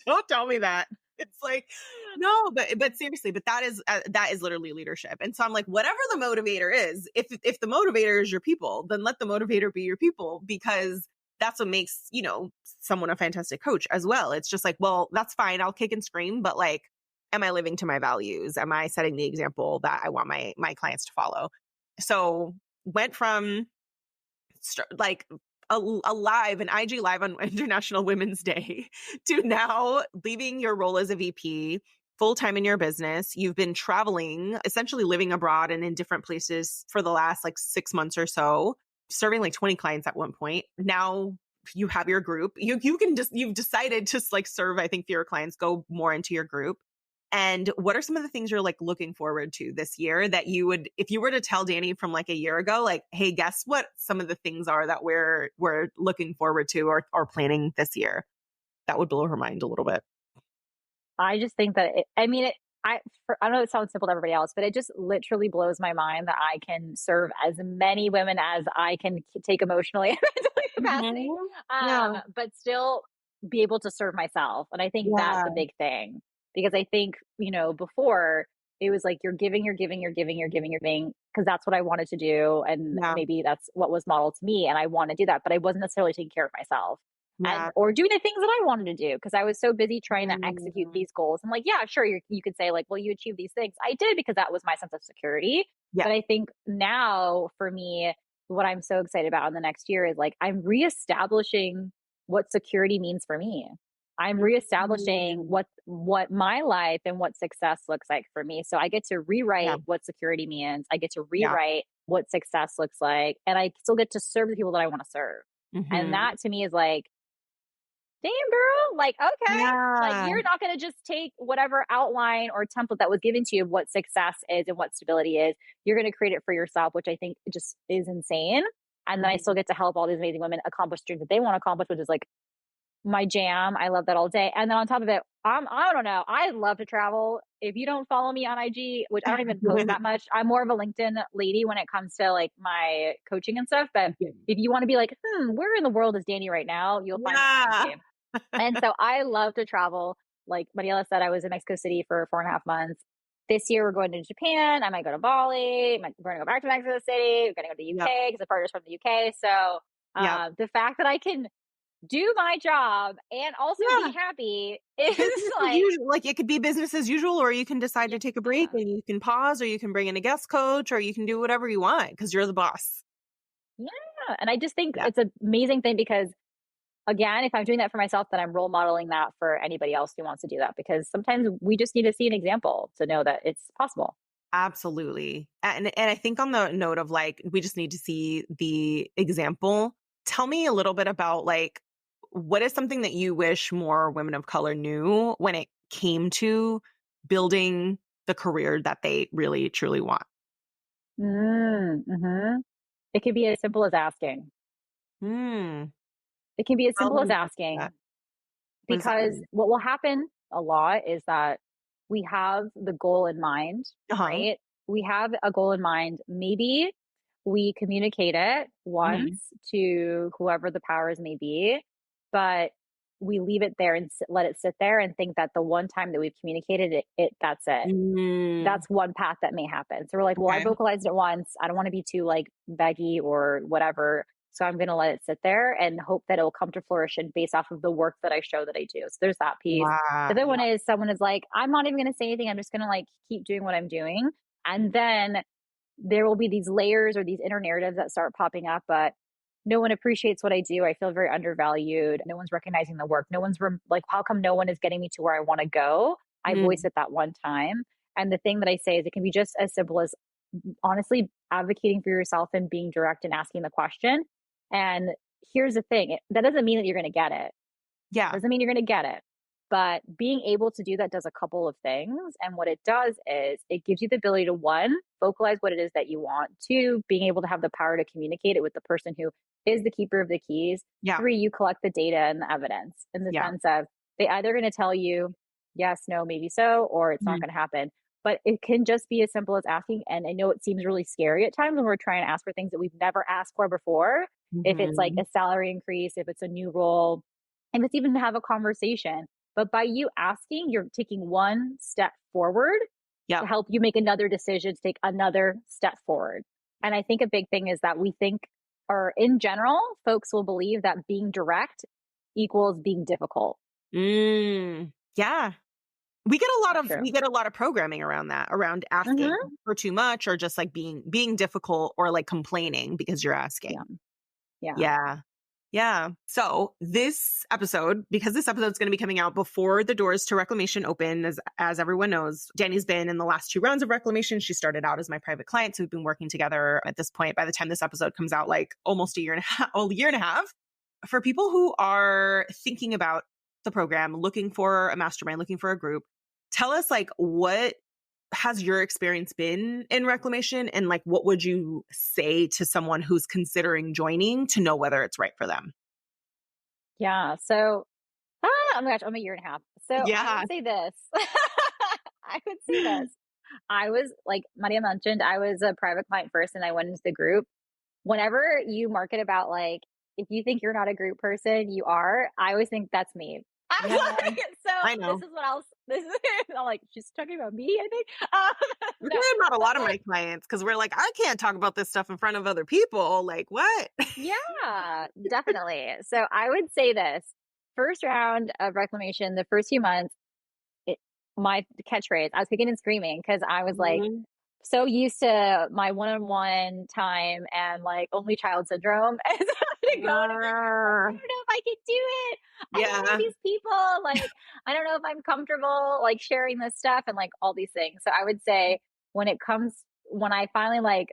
Don't tell me that. It's like, no, but seriously, but that is literally leadership. And so I'm like, whatever the motivator is, if the motivator is your people, then let the motivator be your people, because that's what makes, someone a fantastic coach as well. It's just like, well, that's fine. I'll kick and scream, but like, am I living to my values? Am I setting the example that I want my clients to follow? So went from like an IG live on International Women's Day to now leaving your role as a VP full time in your business. You've been traveling, essentially living abroad and in different places for the last like 6 months or so, serving like 20 clients at one point. Now you have your group. You've decided to like serve, I think, fewer clients, go more into your group. And what are some of the things you're like looking forward to this year that you would, if you were to tell Dani from like a year ago, like, hey, guess what some of the things are that we're looking forward to or planning this year? That would blow her mind a little bit. I just think that I know it sounds simple to everybody else, but it just literally blows my mind that I can serve as many women as I can take emotionally and mentally capacity, Yeah. but still be able to serve myself. And I think that's Yeah. a big thing because I think, before it was like you're giving, because that's what I wanted to do. And Yeah. maybe that's what was modeled to me. And I want to do that, but I wasn't necessarily taking care of myself Yeah. or doing the things that I wanted to do because I was so busy trying to execute Mm. these goals. I'm like, yeah, sure. You could say like, well, you achieved these things. I did because that was my sense of security. Yeah. But I think now for me, what I'm so excited about in the next year is like, I'm reestablishing what security means for me. I'm reestablishing Mm. what my life and what success looks like for me. So I get to Yeah. rewrite what security means. I get to Yeah. rewrite what success looks like, and I still get to serve the people that I want to serve. And Mhm. that to me is like, damn girl, like, okay, like Yeah. you're not going to just take whatever outline or template that was given to you of what success is and what stability is. You're going to create it for yourself, which I think just is insane. And then I still Mhm. get to help all these amazing women accomplish dreams that they want to accomplish, which is like my jam. I love that all day. And then on top of it, I don't know. I love to travel. If you don't follow me on IG, which I don't even post that much, I'm more of a LinkedIn lady when it comes to like my coaching and stuff. But if you want to be like, where in the world is Dani right now? You'll find me on Yeah. IG. And so I love to travel. Like Mariela said, I was in Mexico City for 4.5 months. This year, we're going to Japan. I might go to Bali. We're going to go back to Mexico City. We're going to go to the Yep. UK because the partner's from the UK. So Yep. the fact that I can do my job and also be Yeah. happy is Business as like, usual. Like it could be business as usual, or you can decide yeah. to take a break and you can pause, or you can bring in a guest coach, or you can do whatever you want because you're the boss. Yeah. And I just think Yeah. it's an amazing thing because, again, if I'm doing that for myself, then I'm role modeling that for anybody else who wants to do that because sometimes we just need to see an example to know that it's possible. Absolutely. And I think on the note of like, we just need to see the example. Tell me a little bit about like, what is something that you wish more women of color knew when it came to building the career that they really truly want? Mm-hmm. It could be as simple as asking. Hmm. It can be as Tell simple me as about that. asking What does that because mean? what will happen a lot is that we have the goal in mind, Uh-huh. right? We have a goal in mind. Maybe we communicate it Mhm. once to whoever the powers may be, but we leave it there and let it sit there and think that the one time that we've communicated it, that's it. Mm. That's one path that may happen. So we're like, well, I Okay. vocalized it once. I don't want to be too like beggy or whatever. So I'm going to let it sit there and hope that it will come to fruition based off of the work that I show that I do. So there's that piece. The Wow. other Yeah. one is someone is like, I'm not even going to say anything. I'm just going to like keep doing what I'm doing. And then there will be these layers or these inner narratives that start popping up, but no one appreciates what I do. I feel very undervalued. No one's recognizing the work. No one's like, how come no one is getting me to where I want to go? I voiced Mm. it that one time. And the thing that I say is it can be just as simple as honestly advocating for yourself and being direct and asking the question. And here's the thing, that doesn't mean that you're going to get it. Yeah. Doesn't mean you're going to get it. But being able to do that does a couple of things. And what it does is it gives you the ability to, one, vocalize what it is that you want. Two, being able to have the power to communicate it with the person who is the keeper of the keys. Yeah. Three, you collect the data and the evidence in the Yeah. sense of they either going to tell you yes, no, maybe so, or it's not Mhm. going to happen. But it can just be as simple as asking. And I know it seems really scary at times when we're trying to ask for things that we've never asked for before. If it's like Mhm. a salary increase, if it's a new role, if it's even to have a conversation. But by you asking, you're taking one step forward to Yep. help you make another decision to take another step forward. And I think a big thing is that we think, or in general, folks will believe that being direct equals being difficult. Mm. Yeah. Not true. We get a lot of programming around that, around asking Mm-hmm. for too much or just like being difficult or like complaining because you're Yeah. asking. Yeah. Yeah. Yeah. So this episode, because this episode is going to be coming out before the doors to Reclamation open, as everyone knows, Dani's been in the last 2 rounds of Reclamation. She started out as my private client. So we've been working together at this point. By the time this episode comes out, like almost a year and a half. For people who are thinking about the program, looking for a mastermind, looking for a group, tell us like what has your experience been in reclamation, and like what would you say to someone who's considering joining to know whether it's right for them? Yeah. So, oh my gosh, I'm a year and a half. So I Yeah. would say this. I would say this. I was like Maria mentioned, I was a private client first and I went into the group. Whenever you market about like, if you think you're not a group person, you are, I always think that's me. I'm Yeah, like, so I this know. is what else, this is, I'm like, she's talking about me, I think. No, Not a but lot of like, my clients, because we're like, I can't talk about this stuff in front of other people. Like, what? yeah, definitely. So I would say this first round of reclamation, the first few months, it, my catchphrase, I was kicking and screaming because I was like, Mhm. so used to my one-on-one time and like only child syndrome. And so to go to the group, like, I Ah, don't know if I can do it. I don't know yeah. these people. Like, I don't know if I'm comfortable like sharing this stuff and like all these things. So I would say when it comes, when I finally like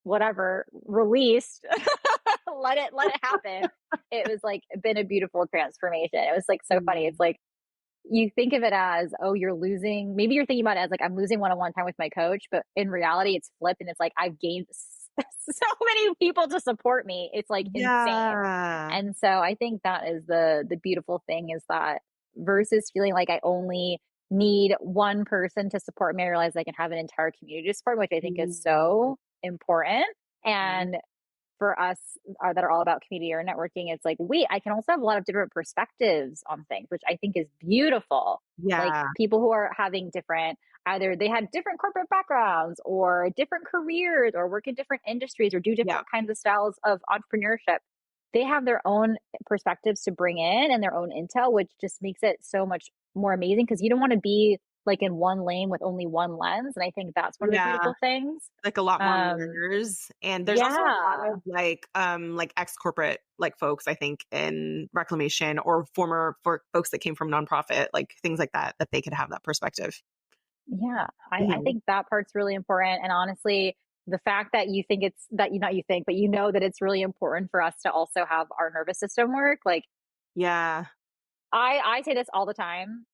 whatever released, let it happen. It was like been a beautiful transformation. It was like so funny. It's Mm. like you think of it as, oh, you're losing. Maybe you're thinking about it as like, I'm losing one on one time with my coach, but in reality, it's flipped and it's like, I've gained so many people to support me. It's like insane. Yeah. And so I think that is the beautiful thing is that versus feeling like I only need one person to support me, I realize I can have an entire community to support, which I think is Mhm. so important. And for us that are all about community or networking, it's like, wait, I can also have a lot of different perspectives on things, which I think is beautiful. Like Yeah. people who are having different, either they had different corporate backgrounds or different careers or work in different industries or do Yeah. different kinds of styles of entrepreneurship. They have their own perspectives to bring in and their own intel, which just makes it so much more amazing because you don't want to be like in one lane with only one lens. And I think that's one of the Yeah. beautiful things. Like a lot more Um, learners. And there's also a lot yeah. of like ex-corporate like folks, I think, in reclamation, or former for folks that came from nonprofit, like things like that, that they could have that perspective. Yeah, I Mhm. think that part's really important. And honestly, the fact that you think it's that you not you think, but you know that it's really important for us to also have our nervous system work. Like Yeah. I say this all the time.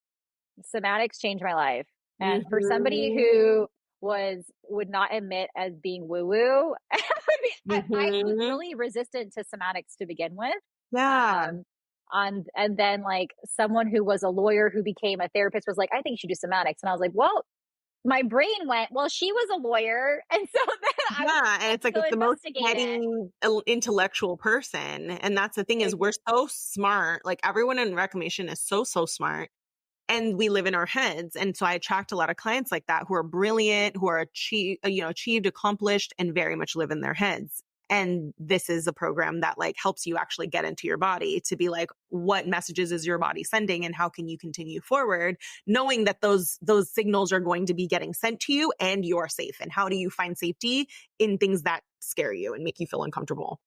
Somatics changed my life. And for somebody Mhm. who would not admit as being woo woo, I was Mhm. really resistant to somatics to begin with. Yeah. Um, and then like someone who was a lawyer who became a therapist was like, I think you should do somatics. And I was like, well, my brain went, well, she was a lawyer. And so then I was like, Yeah, well, and it's let's like go it's the most investigate heady, it. intellectual person, and that's the thing is we're so smart. Like everyone in reclamation is so smart, and we live in our heads. And so I attract a lot of clients like that who are brilliant, who are achieved, accomplished, and very much live in their heads. And this is a program that like helps you actually get into your body to be like, what messages is your body sending, and how can you continue forward, knowing that those signals are going to be getting sent to you, and you're safe. And how do you find safety in things that scare you and make you feel uncomfortable?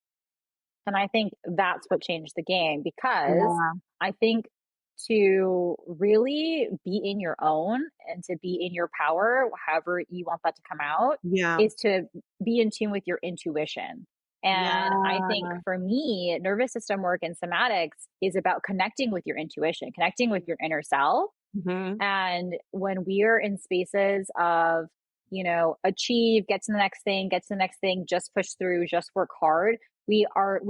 And I think that's what changed the game because Yeah. I think to really be in your own and to be in your power, however you want that to come out, Yeah. is to be in tune with your intuition. And I think Yeah. for me, nervous system work and somatics is about connecting with your intuition, connecting with your inner self. Hmm. And when we're in spaces of, achieve, get to the next thing, get to the next thing, just push through, just work hard, we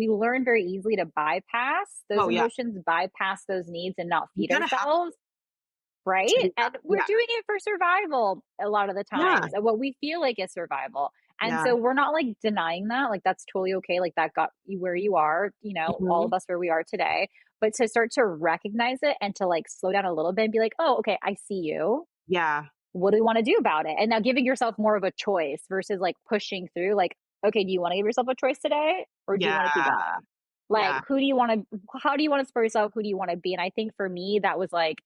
learn very easily to bypass those Oh yeah. emotions, bypass those needs and not You feed kind of have ourselves, to right? do that. And we're Yeah. doing it for survival a lot of the Yeah. times, and what we feel like is survival. And Yeah. so we're not like denying that, like that's totally okay. Like that got you where you are, all Hmm. of us where we are today. But to start to recognize it and to like slow down a little bit and be like, oh, okay, I see you. Yeah. What do we want to do about it? And now giving yourself more of a choice versus like pushing through, like, okay, do you want to give yourself a choice today or do you want to keep Yeah. going? Like, Yeah. how do you want to support yourself? Who do you want to be? And I think for me, that was like,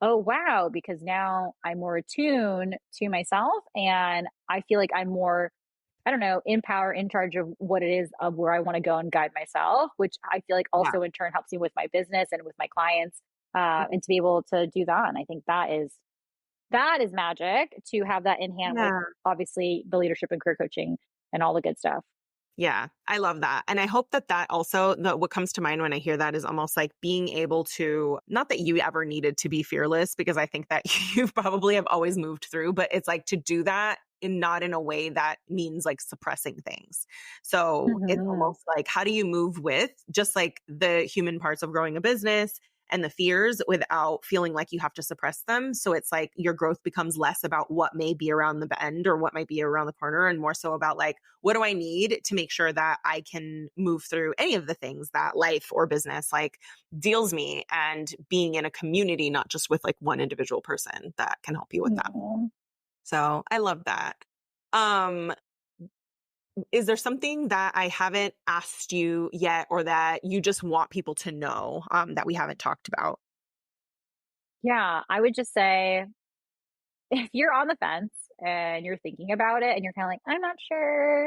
oh, wow, because now I'm more attuned to myself and I feel like I'm more, I don't know, in power, in charge of what it is of where I want to go and guide myself, which I feel like Yeah. also in turn helps me with my business and with my clients, and to be able to do that. And I think that is magic to have that in hand with Yeah. obviously the leadership and career coaching and all the good stuff. Yeah, I love that. And I hope that that also, what comes to mind when I hear that is almost like being able to, not that you ever needed to be fearless, because I think that you probably have always moved through, but it's like to do that in not in a way that means like suppressing things. So it's Mhm. almost like, how do you move with just like the human parts of growing a business and the fears without feeling like you have to suppress them? So it's like your growth becomes less about what may be around the bend or what might be around the corner, and more so about like, what do I need to make sure that I can move through any of the things that life or business like deals me, and being in a community, not just with like one individual person that can help you with that. Mhm. So I love that. Um, is there something that I haven't asked you yet or that you just want people to know that we haven't talked about? Yeah, I would just say if you're on the fence and you're thinking about it and you're kind of like, I'm not sure,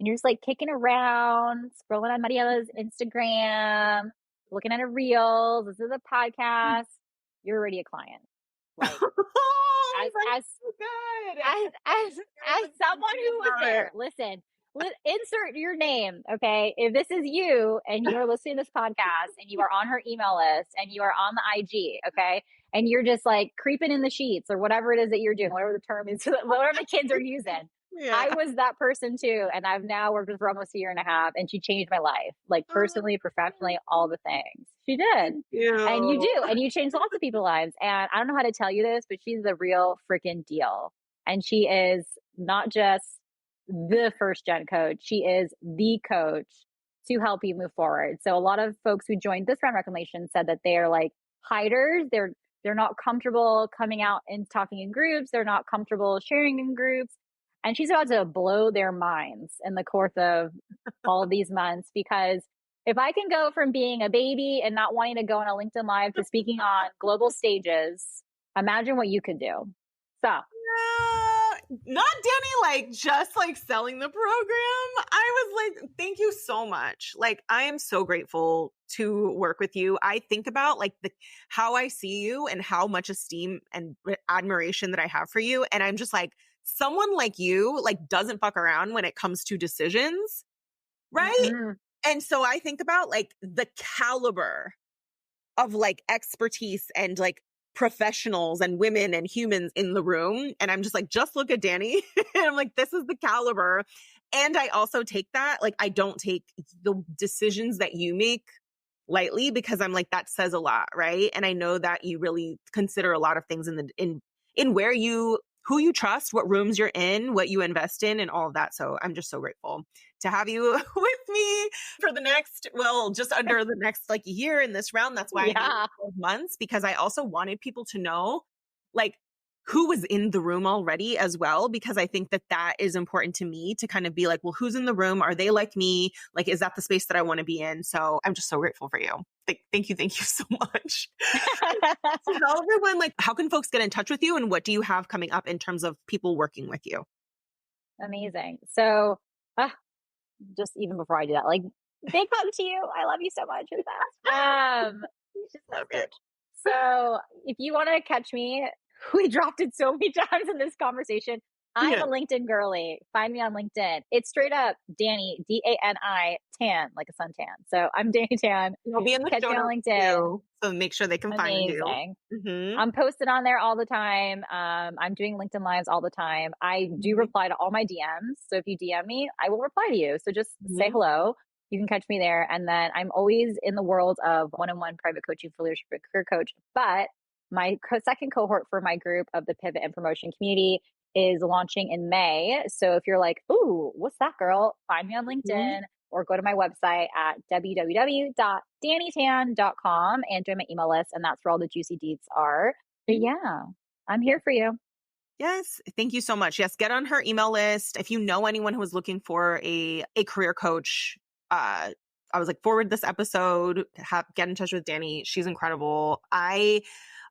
and you're just like kicking around, scrolling on Mariela's Instagram, looking at her reels, this is a podcast, you're already a client. Like Oh, as that's as so good. as someone who was Love it. there, listen, insert your name, okay? If this is you and you are listening to this podcast and you are on her email list and you are on the IG, okay, and you're just like creeping in the sheets or whatever it is that you're doing, whatever the term is, whatever the kids are using. I Yeah. was that person too, and I've now worked with her for almost a year and a half, and she changed my life, like personally, professionally, all the things. She did. Thank And you you. do, and you change lots of people's lives. And I don't know how to tell you this, but she's the real freaking deal. And she is not just the first gen coach, she is the coach to help you move forward. So a lot of folks who joined this round reclamation said that they're like hiders. They're not comfortable coming out and talking in groups. They're not comfortable sharing in groups. And she's about to blow their minds in the course of all these months, because if I can go from being a baby and not wanting to go on a LinkedIn Live to speaking on global stages, imagine what you could do. So, Not Danny, like just like selling the program. I was like, thank you so much. Like, I am so grateful to work with you. I think about like how I see you and how much esteem and admiration that I have for you. And I'm just like, someone like you, like, doesn't fuck around when it comes to decisions. Right. mhm. And so I think about like the caliber of like expertise and like professionals and women and humans in the room. And I'm just like, just look at Danny. And I'm like, this is the caliber. And I also take that, like, I don't take the decisions that you make lightly, because I'm like, that says a lot, right? And I know that you really consider a lot of things in where you, who you trust, what rooms you're in, what you invest in, and all of that. So I'm just so grateful to have you with me for the next, well, just under the next like year in this round. That's why I made Yeah. it 12 months, because I also wanted people to know like who was in the room already as well, because I think that that is important to me to kind of be like, well, who's in the room? Are they like me? Like, is that the space that I want to be in? So I'm just so grateful for you. Thank you. Thank you so much. So tell everyone, like, how can folks get in touch with you, and what do you have coming up in terms of people working with you? Amazing. So, uh, just even before I do that, like, big hug to you. I love you so much. You're the best. Just Love listen. it. So, if you want to catch me, we dropped it so many times in this conversation. I'm Yeah. a LinkedIn girly. Find me on LinkedIn. It's straight up Dani, Dani Tan, like a suntan. So I'm Dani Tan. It'll be in the Catch show me on notes LinkedIn. too. So make sure they can find you. Amazing. Mm-hmm. I'm posted on there all the time. I'm doing LinkedIn lives all the time. I do Mm-hmm. reply to all my DMs. So if you DM me, I will reply to you. So just say Mm-hmm. hello. You can catch me there. And then I'm always in the world of one-on-one private coaching for leadership and career coach. But my second cohort for my group of the pivot and promotion community is launching in May. So if you're like, ooh, what's that, girl? Find me on Mm-hmm. LinkedIn or go to my website at www.danitan.com and join my email list. And that's where all the juicy deets are. But yeah, I'm here for you. Yes. Thank you so much. Yes. Get on her email list. If you know anyone who is looking for a career coach, I was like, forward this episode, get in touch with Dani. She's incredible. I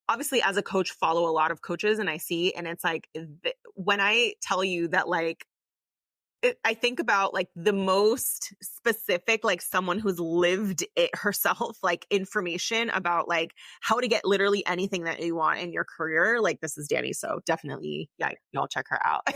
obviously, as a coach, follow a lot of coaches, and I see, and it's like, when I tell you that, like, I think about like the most specific, like someone who's lived it herself, like information about like how to get literally anything that you want in your career. Like this is Dani. So definitely, yeah, y'all check her out.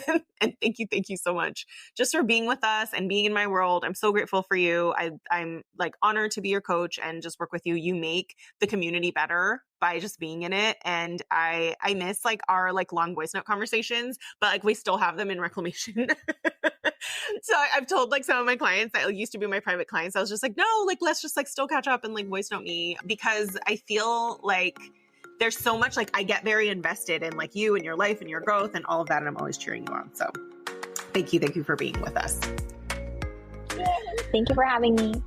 And thank you so much just for being with us and being in my world. I'm so grateful for you. I'm like honored to be your coach and just work with you. You make the community better by just being in it. And I miss like our like long voice note conversations, but like we still have them in Reclamation. So I've told like some of my clients that used to be my private clients, I was just like, no, like let's just like still catch up and like voice note me, because I feel like there's so much, like I get very invested in like you and your life and your growth and all of that. And I'm always cheering you on. So thank you for being with us. Thank you for having me.